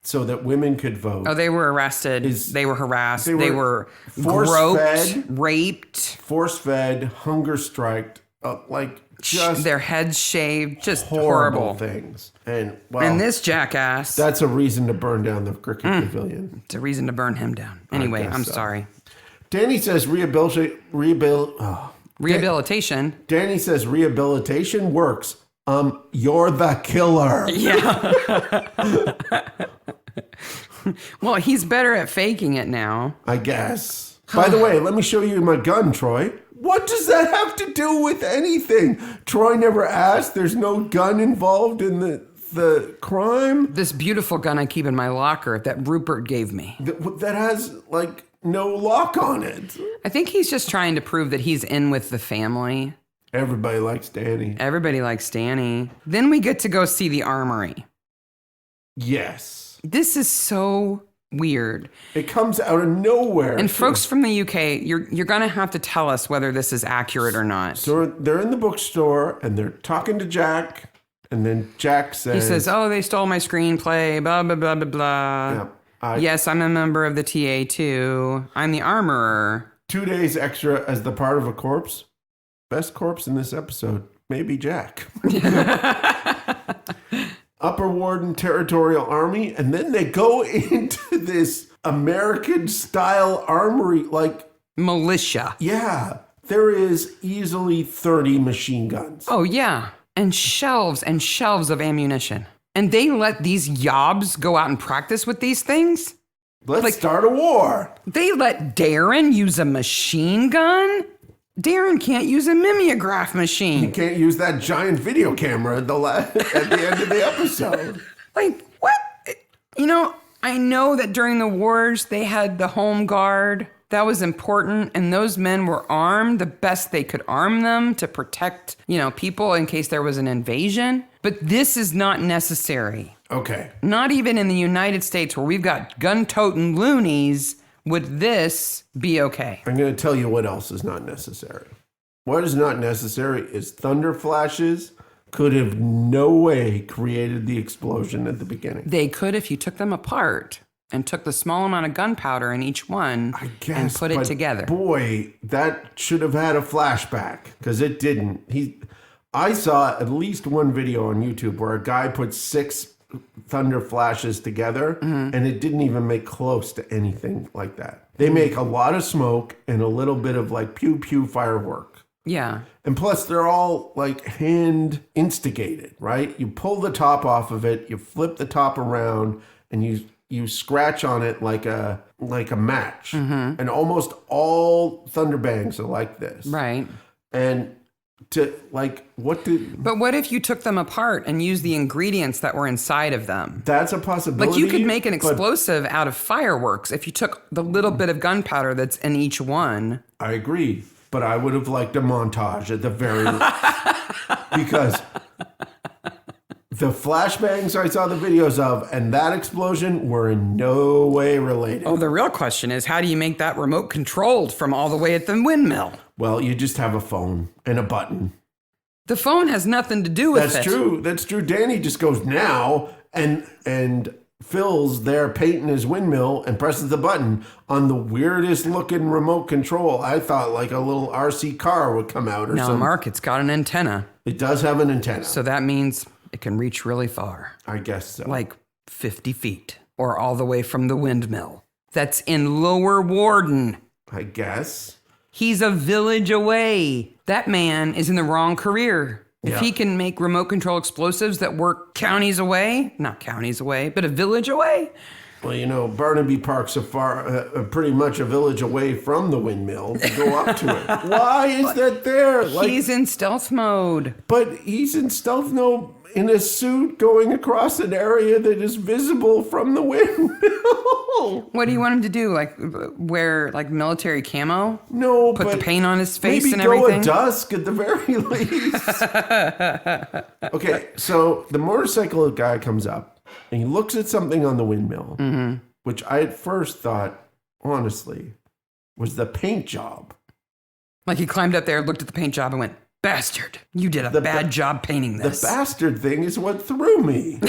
so that women could vote. Oh, they were arrested. They were harassed. They were groped, raped. Force-fed, hunger striked, just their heads shaved, just horrible things. And this jackass. That's a reason to burn down the cricket pavilion. It's a reason to burn him down. Anyway, I'm sorry. Danny says rehabilitation. Danny says rehabilitation works. You're the killer. Yeah. Well, he's better at faking it now. I guess. By the way, let me show you my gun, Troy. What does that have to do with anything? Troy never asked. There's no gun involved in the crime. This beautiful gun I keep in my locker that Rupert gave me. That has, no lock on it. I think he's just trying to prove that he's in with the family. Everybody likes Danny. Everybody likes Danny. Then we get to go see the Armory. Yes. This is so weird. It comes out of nowhere. And folks from the UK, you're going to have to tell us whether this is accurate or not. So they're in the bookstore and they're talking to Jack. And then Jack says... He says, oh, they stole my screenplay, blah, blah, blah, blah, blah. Yeah, yes, I'm a member of the TA too. I'm the armorer. 2 days extra as the part of a corpse. Best corpse in this episode. Maybe Jack. Upper Warden Territorial Army, and then they go into this American-style armory, militia. Yeah, there is easily 30 machine guns. Oh, yeah, and shelves of ammunition. And they let these yobs go out and practice with these things? Let's start a war. They let Darren use a machine gun? Darren can't use a mimeograph machine. He can't use that giant video camera at the end of the episode. What? I know that during the wars, they had the home guard. That was important. And those men were armed the best they could arm them to protect, people in case there was an invasion. But this is not necessary. Okay. Not even in the United States where we've got gun-toting loonies would this be okay. I'm going to tell you what else is not necessary. What is not necessary is thunder flashes could have no way created the explosion at the beginning. They could if you took them apart and took the small amount of gunpowder in each one and put it together. Boy, that should have had a flashback because it didn't. I saw at least one video on YouTube where a guy put 6 thunder flashes together and it didn't even make close to anything like that. They make a lot of smoke and a little bit of pew pew firework. Yeah. And plus they're all hand instigated, right? You pull the top off of it, you flip the top around and you scratch on it like a match. And almost all thunder bangs are like this. Right. And But what if you took them apart and used the ingredients that were inside of them? That's a possibility. You could make an explosive out of fireworks if you took the little bit of gunpowder that's in each one. I agree, but I would have liked a montage at the very because the flashbangs I saw the videos of and that explosion were in no way related. Oh, the real question is, how do you make that remote controlled from all the way at the windmill? Well, you just have a phone and a button. The phone has nothing to do with it. That's true. Danny just goes now and Phil's there painting his windmill and presses the button on the weirdest looking remote control. I thought a little RC car would come out or something. No, Mark, it's got an antenna. It does have an antenna. So that means it can reach really far. I guess so. 50 feet or all the way from the windmill. That's in Lower Warden. I guess. He's a village away. That man is in the wrong career. If he can make remote control explosives that work counties away, not counties away, but a village away. Well, Barnaby Park's pretty much a village away from the windmill to go up to it. Why is that there? He's in stealth mode. But he's in stealth mode in a suit going across an area that is visible from the windmill. What do you want him to do? Like wear like military camo? No, Put the paint on his face and maybe everything? go at dusk at the very least. Okay, so the motorcycle guy comes up and he looks at something on the windmill, which I at first thought, honestly, was the paint job. Like he climbed up there, looked at the paint job and went, "Bastard, you did a bad job painting this." The bastard thing is what threw me.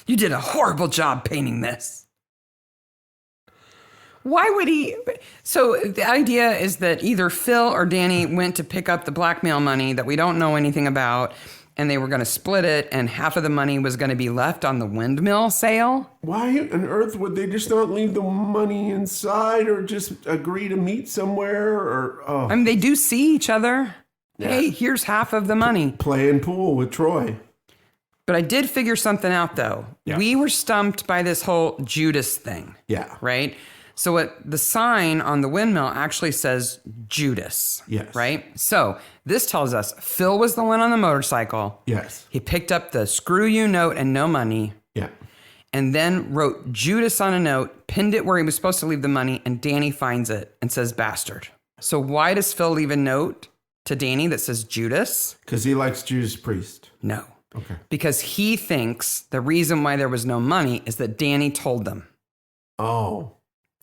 You did a horrible job painting this. Why would he? So the idea is that either Phil or Danny went to pick up the blackmail money that we don't know anything about, and they were going to split it, and half of the money was going to be left on the windmill sale. Why on earth would they just not leave the money inside or just agree to meet somewhere? I mean, they do see each other. Yeah. Hey, here's half of the money. Playing pool with Troy. But I did figure something out, though. Yeah. We were stumped by this whole Judas thing. Yeah. Right? So what the sign on the windmill actually says Judas. Yes. Right? So this tells us Phil was the one on the motorcycle. Yes. He picked up the screw you note and no money. Yeah. And then wrote Judas on a note, pinned it where he was supposed to leave the money, and Danny finds it and says bastard. So why does Phil leave a note to Danny that says Judas? Because he likes Judas Priest. No. Okay. Because he thinks the reason why there was no money is that Danny told them. Oh.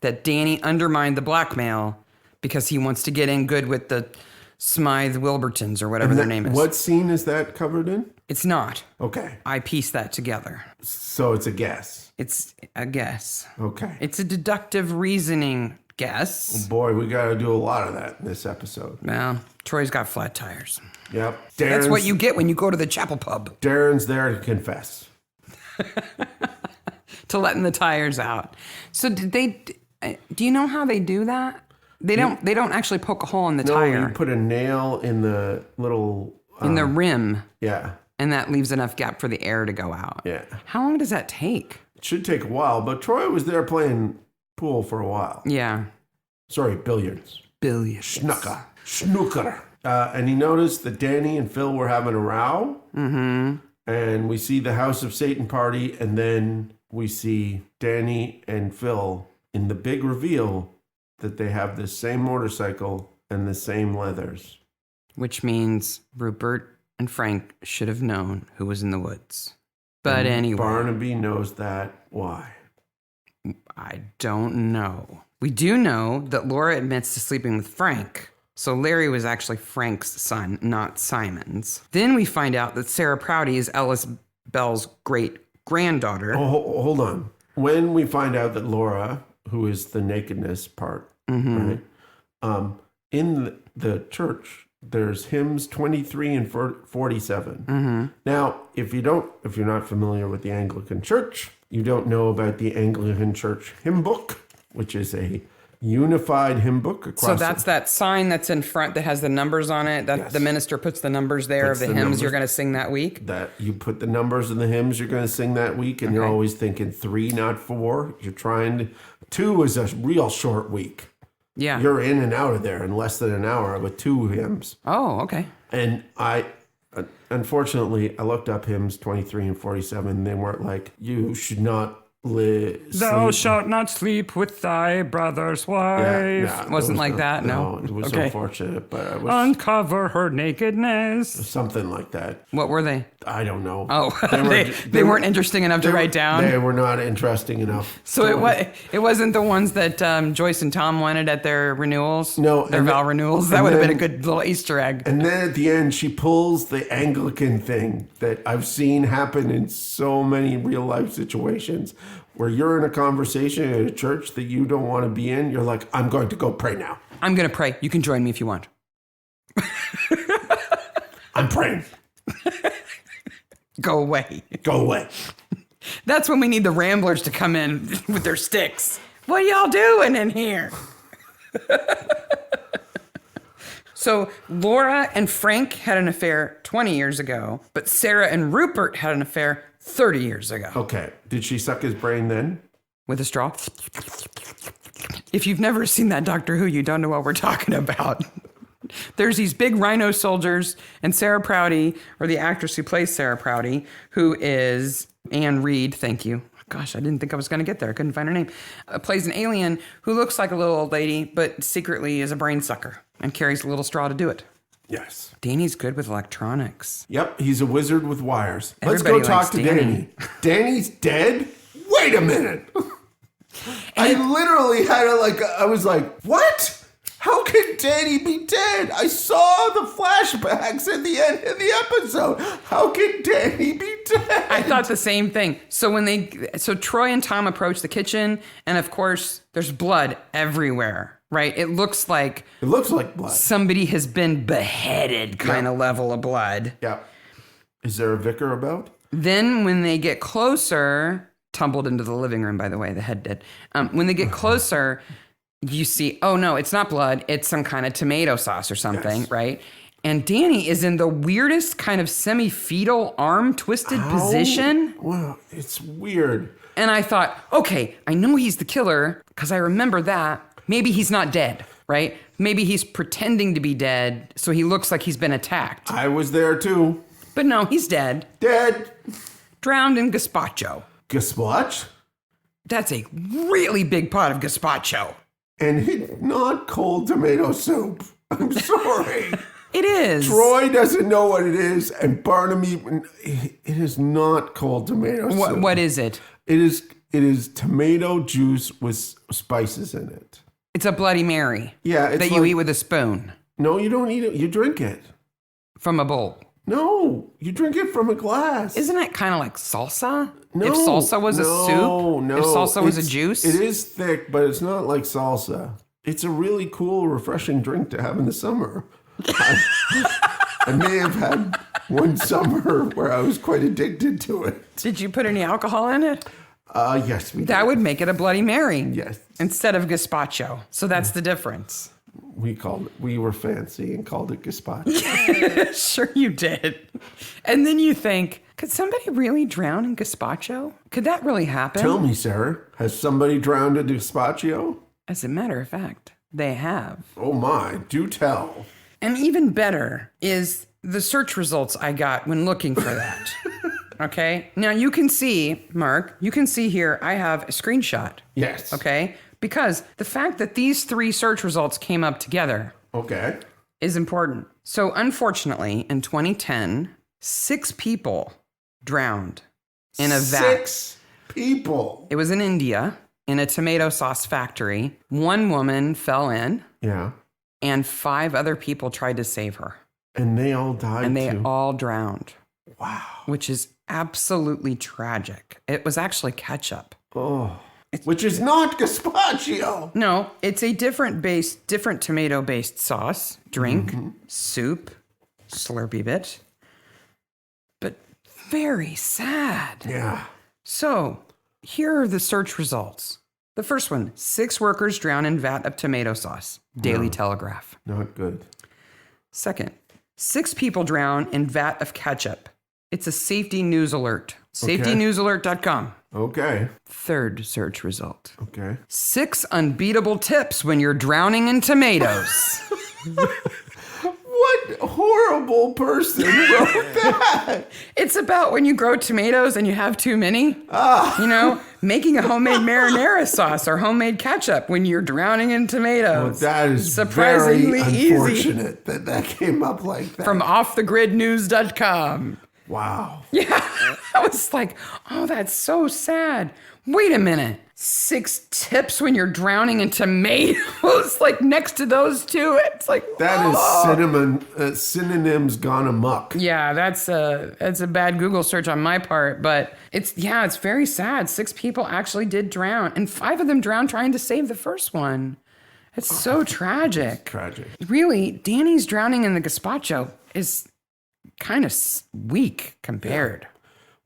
That Danny undermined the blackmail because he wants to get in good with the Smythe Wilburtons or whatever their name is. What scene is that covered in? It's not. Okay. I pieced that together. So it's a guess. It's a guess. Okay. It's a deductive reasoning guess. Oh boy, we got to do a lot of that in this episode. Well, Troy's got flat tires. Yep. That's what you get when you go to the chapel pub. Darren's there to confess. To letting the tires out. So do you know how they do that? They don't actually poke a hole in the tire. No, you put a nail in the little... in the rim. Yeah. And that leaves enough gap for the air to go out. Yeah. How long does that take? It should take a while, but Troy was there playing pool for a while. Yeah. Sorry, billiards. Billiards. Snooker. And he noticed that Danny and Phil were having a row. Mm-hmm. And we see the House of Satan party, and then we see Danny and Phil in the big reveal that they have the same motorcycle and the same leathers. Which means Rupert and Frank should have known who was in the woods. But anyway. Barnaby knows that. Why? I don't know. We do know that Laura admits to sleeping with Frank. So Larry was actually Frank's son, not Simon's. Then we find out that Sarah Prouty is Ellis Bell's great-granddaughter. Oh, hold on. When we find out that Laura, who is the nakedness part, right? In the church, there's hymns 23 and 47. Mm-hmm. Now, if you're not familiar with the Anglican Church, you don't know about the Anglican Church hymn book, which is a unified hymn book across. So that's that sign that's in front that has the numbers on it. That the minister puts the numbers there of the hymns you're going to sing that week. That you put the numbers in the hymns you're going to sing that week, and you're always thinking 3, not 4. You're trying to. 2 is a real short week. Yeah, you're in and out of there in less than an hour with 2 hymns. Oh, okay. And unfortunately, I looked up hymns 23 and 47. And they weren't like, you should not Thou shalt not sleep with thy brother's wife. Yeah, it wasn't like that, no? It was unfortunate, but I was... Uncover her nakedness. Something like that. What were they? I don't know. Oh, they weren't interesting enough to write down? They were not interesting enough. So it wasn't the ones that Joyce and Tom wanted at their renewals? No. Their vow renewals? That would have been a good little Easter egg. And then at the end, she pulls the Anglican thing that I've seen happen in so many real life situations where you're in a conversation at a church that you don't want to be in. You're like, I'm going to go pray now. I'm going to pray. You can join me if you want. I'm praying. Go away. Go away. That's when we need the Ramblers to come in with their sticks. What are y'all doing in here? So Laura and Frank had an affair 20 years ago, but Sarah and Rupert had an affair 30 years ago. Okay. Did she suck his brain then? With a straw. If you've never seen that Doctor Who, you don't know what we're talking about. There's these big rhino soldiers, and Sarah Prouty, or the actress who plays Sarah Prouty, who is Anne Reed, thank you. Gosh, I didn't think I was going to get there. I couldn't find her name. Plays an alien who looks like a little old lady, but secretly is a brain sucker and carries a little straw to do it. Yes. Danny's good with electronics. Yep, he's a wizard with wires. Everybody Let's go talk likes to Danny. Danny. Danny's dead? Wait a minute. I literally had I was like, what? How could Danny be dead? I saw the flashbacks at the end of the episode. How could Danny be dead? I thought the same thing. So Troy and Tom approach the kitchen, and of course, there's blood everywhere, right? It looks like blood. Somebody has been beheaded kind of level of blood. Yeah. Is there a vicar about? Then when they get closer, tumbled into the living room, by the way, the head did. When they get closer, you see, oh no, it's not blood. It's some kind of tomato sauce or something, right? And Danny is in the weirdest kind of semi-fetal arm twisted position. Wow, it's weird. And I thought, okay, I know he's the killer because I remember that. Maybe he's not dead, right? Maybe he's pretending to be dead so he looks like he's been attacked. I was there too. But no, he's dead. Dead. Drowned in gazpacho. Gazpacho? That's a really big pot of gazpacho. And it's not cold tomato soup. I'm sorry. It is. Troy doesn't know what it is, and Barnaby, it is not cold tomato soup. What is it? It is tomato juice with spices in it. It's a Bloody Mary. Yeah, it's that you eat with a spoon. No, you don't eat it. You drink it. From a bowl. No, you drink it from a glass. Isn't it kind of like salsa? No, if salsa was a soup? No, if salsa was a juice? It is thick, but it's not like salsa. It's a really cool, refreshing drink to have in the summer. I may have had one summer where I was quite addicted to it. Did you put any alcohol in it? Yes, we did. That would make it a Bloody Mary. Yes. Instead of gazpacho. So that's the difference. We were fancy and called it gazpacho. Sure you did. And then you think, could somebody really drown in gazpacho? Could that really happen? Tell me, Sarah, has somebody drowned in gazpacho? As a matter of fact, they have. Oh my, do tell. And even better is the search results I got when looking for that. Okay? Now you can see, Mark, here I have a screenshot. Yes. Okay? Because the fact that these 3 search results came up together is important. So unfortunately, in 2010, 6 people drowned in a vat. 6 people. It was in India, in a tomato sauce factory. 1 woman fell in. Yeah. And 5 other people tried to save her. And they all died And they too. all drowned. Wow. Which is absolutely tragic. It was actually ketchup. Oh. Which is not gazpacho. No, it's a different tomato-based sauce, drink, soup, Slurpee bit. But very sad. Yeah. So, here are the search results. The first one, 6 workers drown in vat of tomato sauce. Daily Telegraph. Not good. Second, 6 people drown in vat of ketchup. It's a safety news alert. SafetyNewsAlert.com. Okay. Third search result. Okay. 6 unbeatable tips when you're drowning in tomatoes. What horrible person wrote that? It's about when you grow tomatoes and you have too many. You know, making a homemade marinara sauce or homemade ketchup when you're drowning in tomatoes. Well, that is surprisingly very easy. unfortunate that came up like that. From offthegridnews.com. Wow. Yeah. I was like, oh, that's so sad. Wait a minute. 6 tips when you're drowning in tomatoes, like next to those 2. It's like that is synonyms gone amok. Yeah, that's a bad Google search on my part, but it's very sad. 6 people actually did drown, and 5 of them drowned trying to save the first one. It's so tragic. It's tragic. Really, Danny's drowning in the gazpacho is kind of weak compared. Yeah.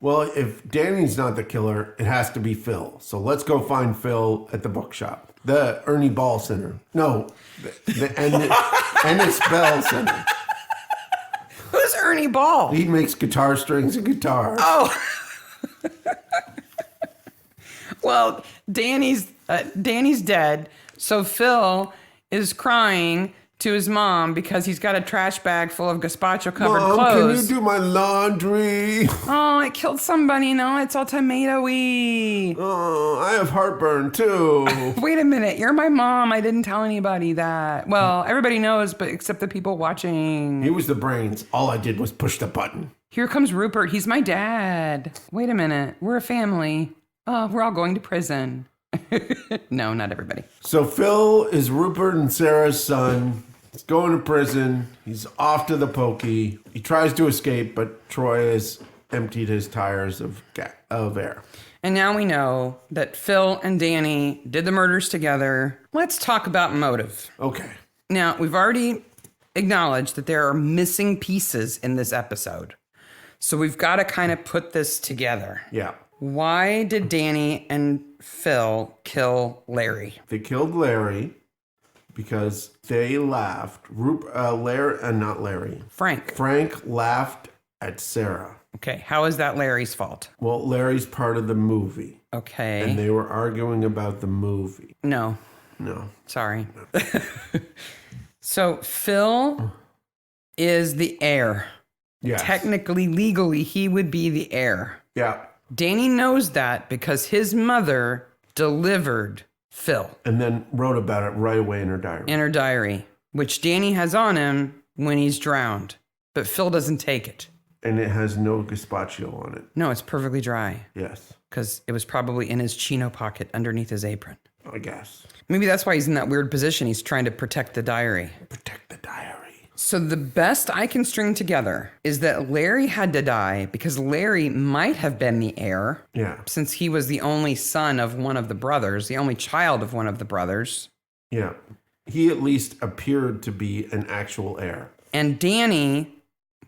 Well, if Danny's not the killer, it has to be Phil. So let's go find Phil at the bookshop. The Ernie Ball Center. No, the Ennis Bell Center. Who's Ernie Ball? He makes guitar strings and guitars. Oh. Well, Danny's dead, so Phil is crying to his mom because he's got a trash bag full of gazpacho covered Mom, clothes. can you do my laundry? Oh, it killed somebody. No, it's all tomatoey. Oh, I have heartburn too. Wait a minute. You're my mom. I didn't tell anybody that. Well, everybody knows, but except the people watching. He was the brains. All I did was push the button. Here comes Rupert. He's my dad. Wait a minute. We're a family. Oh, we're all going to prison. No, not everybody. So Phil is Rupert and Sarah's son. He's going to prison. He's off to the pokey. He tries to escape, but Troy has emptied his tires of air. And now we know that Phil and Danny did the murders together. Let's talk about motive. Okay. Now, we've already acknowledged that there are missing pieces in this episode. So we've got to kind of put this together. Yeah. Why did Danny and Phil kill Larry? They killed Larry because they laughed. Not Larry. Frank. Frank laughed at Sarah. Okay, how is that Larry's fault? Well, Larry's part of the movie. Okay. And they were arguing about the movie. No. Sorry. So Phil is the heir. Yes. Technically, legally, he would be the heir. Yeah. Danny knows that because his mother delivered Phil. And then wrote about it right away in her diary. In her diary, which Danny has on him when he's drowned. But Phil doesn't take it. And it has no gazpacho on it. No, it's perfectly dry. Yes. Because it was probably in his chino pocket underneath his apron. I guess. Maybe that's why he's in that weird position. He's trying to protect the diary. Protect the diary. So the best I can string together is that Larry had to die because Larry might have been the heir. Yeah. Since he was the only son of one of the brothers, the only child of one of the brothers. Yeah. He at least appeared to be an actual heir. And Danny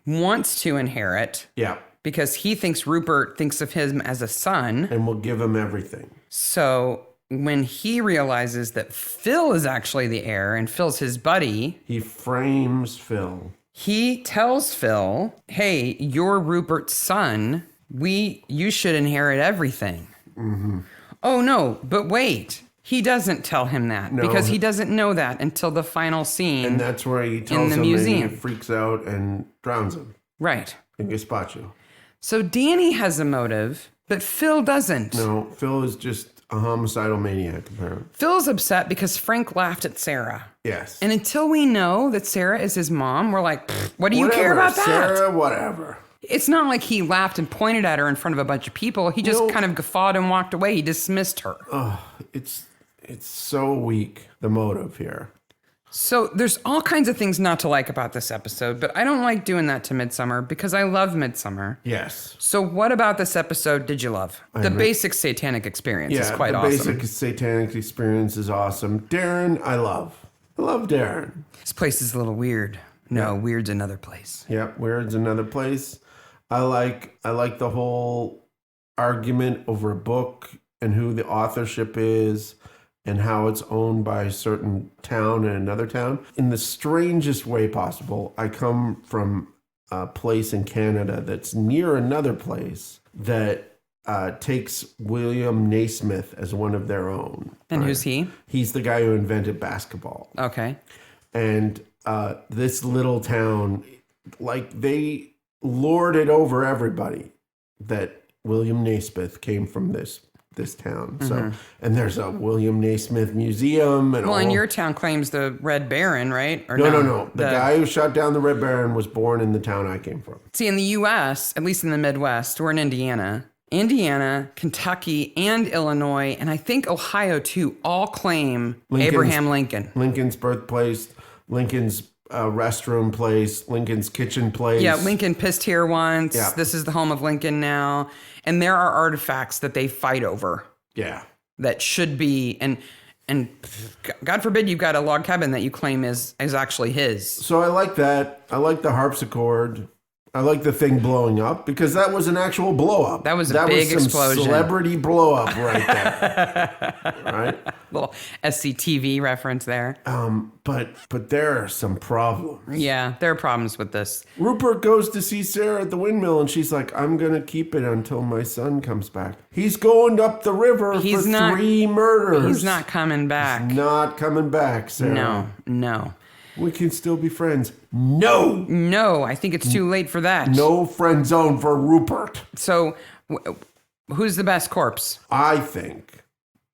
wants to inherit. Yeah. Because he thinks Rupert thinks of him as a son. And will give him everything. So when he realizes that Phil is actually the heir and Phil's his buddy, he frames Phil. He tells Phil, hey, you're Rupert's son. You should inherit everything. Mm-hmm. Oh, no, but wait. He doesn't tell him that because he doesn't know that until the final scene. And that's where he tells him and he freaks out and drowns him. Right. In gazpacho. So Danny has a motive, but Phil doesn't. No, Phil is just a homicidal maniac, apparently. Phil's upset because Frank laughed at Sarah. Yes. And until we know that Sarah is his mom, we're like, what do you care about that? Sarah, whatever. It's not like he laughed and pointed at her in front of a bunch of people. He just kind of guffawed and walked away. He dismissed her. Oh, it's so weak, the motive here. So there's all kinds of things not to like about this episode, but I don't like doing that to Midsomer because I love Midsomer. Yes. So what about this episode did you love? The basic satanic experience is quite awesome. The basic satanic experience is awesome. Darren, I love. I love Darren. This place is a little weird. No, weird's another place. Yep, weird's another place. I like the whole argument over a book and who the authorship is and how it's owned by a certain town and another town. In the strangest way possible, I come from a place in Canada that's near another place that takes William Naismith as one of their own. And who's he? He's the guy who invented basketball. Okay. And this little town, like, they lord it over everybody that William Naismith came from this town. So, and there's a William Naismith museum. And your town claims the Red Baron, right? Or no. The guy who shot down the Red Baron was born in the town I came from. See, in the U.S., at least in the Midwest, we're in Indiana, Kentucky, and Illinois, and I think Ohio, too, all claim Abraham Lincoln. Lincoln's birthplace, Lincoln's restroom place, Lincoln's kitchen place. Yeah, Lincoln pissed here once. Yeah. This is the home of Lincoln now. And there are artifacts that they fight over. Yeah. That should be, and God forbid you've got a log cabin that you claim is actually his. So I like that. I like the harpsichord. I like the thing blowing up because that was an actual blow up. That was a big explosion. Celebrity blow up right there. Right? Little SCTV reference there. But there are some problems. Yeah, there are problems with this. Rupert goes to see Sarah at the windmill and she's like, I'm going to keep it until my son comes back. He's going up the river for 3 murders. He's not coming back. He's not coming back, Sarah. No. We can still be friends. No, I think it's too late for that. No friend zone for Rupert. So, who's the best corpse? I think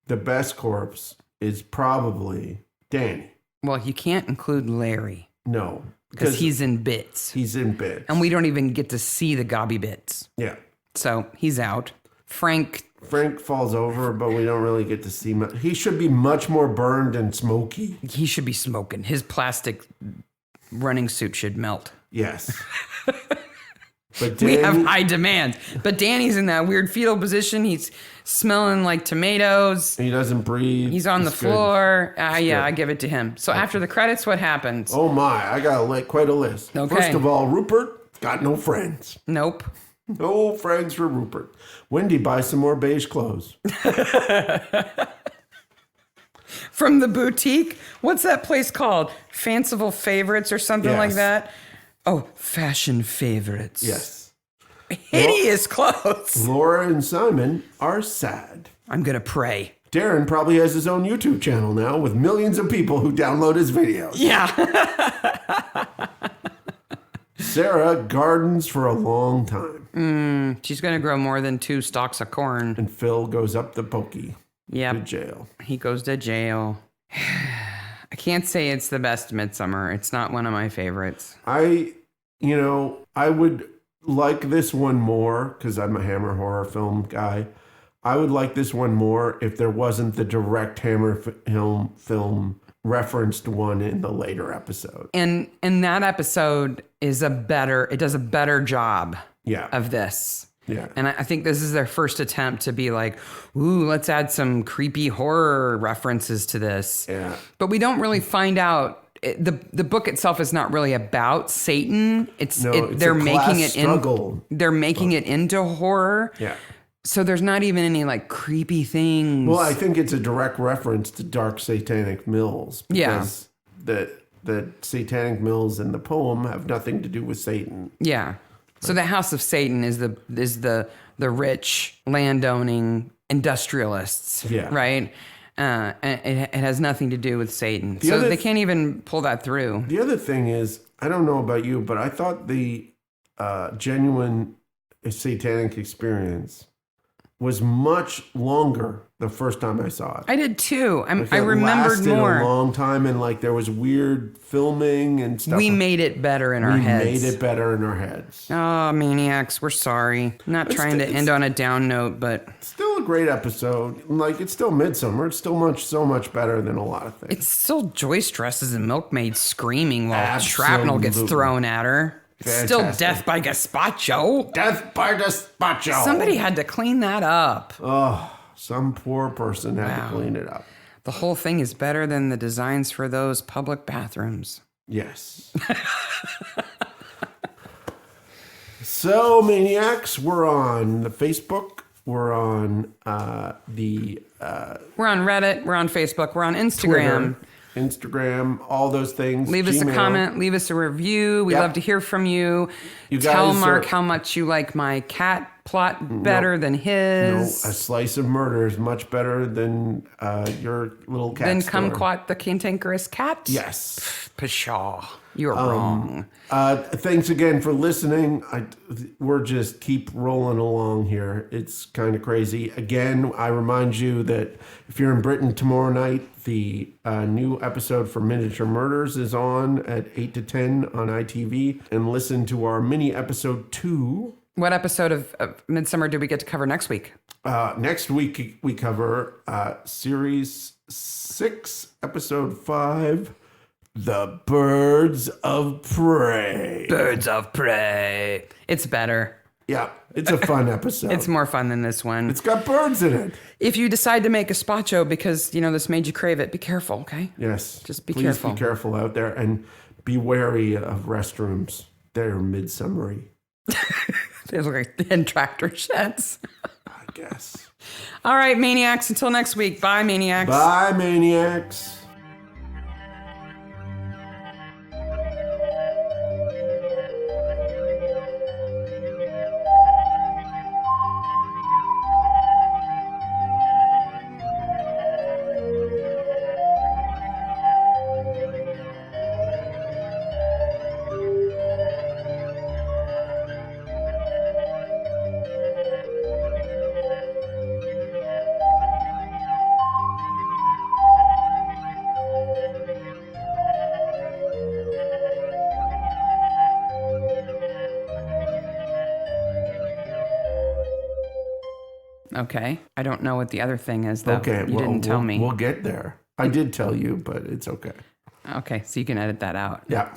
the best corpse is probably Danny. Well, you can't include Larry. No. Because he's in bits. He's in bits. And we don't even get to see the gobby bits. Yeah. So, he's out. Frank falls over, but we don't really get to see much. He should be much more burned and smoky. He should be smoking. His plastic running suit should melt. Yes. But we have high demand. But Danny's in that weird fetal position. He's smelling like tomatoes. He doesn't breathe. He's on the floor. Yeah, I give it to him. So after the credits, what happens? Oh my, I got quite a list. Okay. First of all, Rupert got no friends. Nope. No friends for Rupert. Wendy buys some more beige clothes. From the boutique? What's that place called? Fanciful Favorites or something like that? Oh, Fashion Favorites. Yes. Hideous clothes. Laura and Simon are sad. I'm going to pray. Darren probably has his own YouTube channel now with millions of people who download his videos. Yeah. Sarah gardens for a long time. She's going to grow more than 2 stalks of corn. And Phil goes up the pokey. Yep. To jail. He goes to jail. I can't say it's the best Midsomer. It's not one of my favorites. I would like this one more because I'm a Hammer horror film guy. I would like this one more if there wasn't the direct Hammer film referenced one in the later episode. And that episode does a better job of this. Yeah. And I think this is their first attempt to be like, ooh, let's add some creepy horror references to this. Yeah. But we don't really find out. The book itself is not really about Satan. They're making it into horror. Yeah. So there's not even any like creepy things. Well, I think it's a direct reference to Dark Satanic Mills. Because the Satanic Mills in the poem have nothing to do with Satan. Yeah. So the House of Satan is the rich landowning industrialists, right? And it has nothing to do with Satan. So they can't even pull that through. The other thing is, I don't know about you, but I thought the genuine satanic experience was much longer the first time I saw it. I did too. I remembered more. A long time, and like there was weird filming and stuff. We made it better in our heads. Oh, Maniacs, we're sorry. Not trying to end on a down note, but still a great episode. Like it's still Midsomer. It's still so much better than a lot of things. It's still Joyce dresses a milkmaid screaming while shrapnel gets thrown at her. Fantastic. Still death by gazpacho. Death by gazpacho. Somebody had to clean that up. Oh, some poor person had to clean it up. The whole thing is better than the designs for those public bathrooms. Yes. So, Maniacs, we're on the Facebook. We're on We're on Reddit. We're on Facebook. We're on Instagram. Twitter. Instagram, all those things. Leave us a comment. Leave us a review. We love to hear from you. Tell Mark how much you like my cat plot better than his. No, a slice of murder is much better than your little cat Then story. Kumquat the cantankerous cat? Yes. Pshaw. You're wrong. Thanks again for listening. We're just keep rolling along here. It's kind of crazy. Again, I remind you that if you're in Britain tomorrow night, the new episode for Miniature Murders is on at 8 to 10 on ITV. And listen to our mini episode 2. What episode of Midsomer do we get to cover next week? Next week, we cover Series 6, Episode 5. The Birds of Prey. Birds of Prey. It's better. Yeah, it's a fun episode. It's more fun than this one. It's got birds in it. If you decide to make a gazpacho because, this made you crave it, be careful, okay? Yes. Just be careful. Please be careful out there and be wary of restrooms. They're midsummery. They look like thin tractor sheds. I guess. All right, Maniacs. Until next week. Bye, Maniacs. Bye, Maniacs. Okay. I don't know what the other thing is, though. Okay, You didn't tell me. We'll get there. I did tell you, but it's okay. Okay, so you can edit that out. Yeah.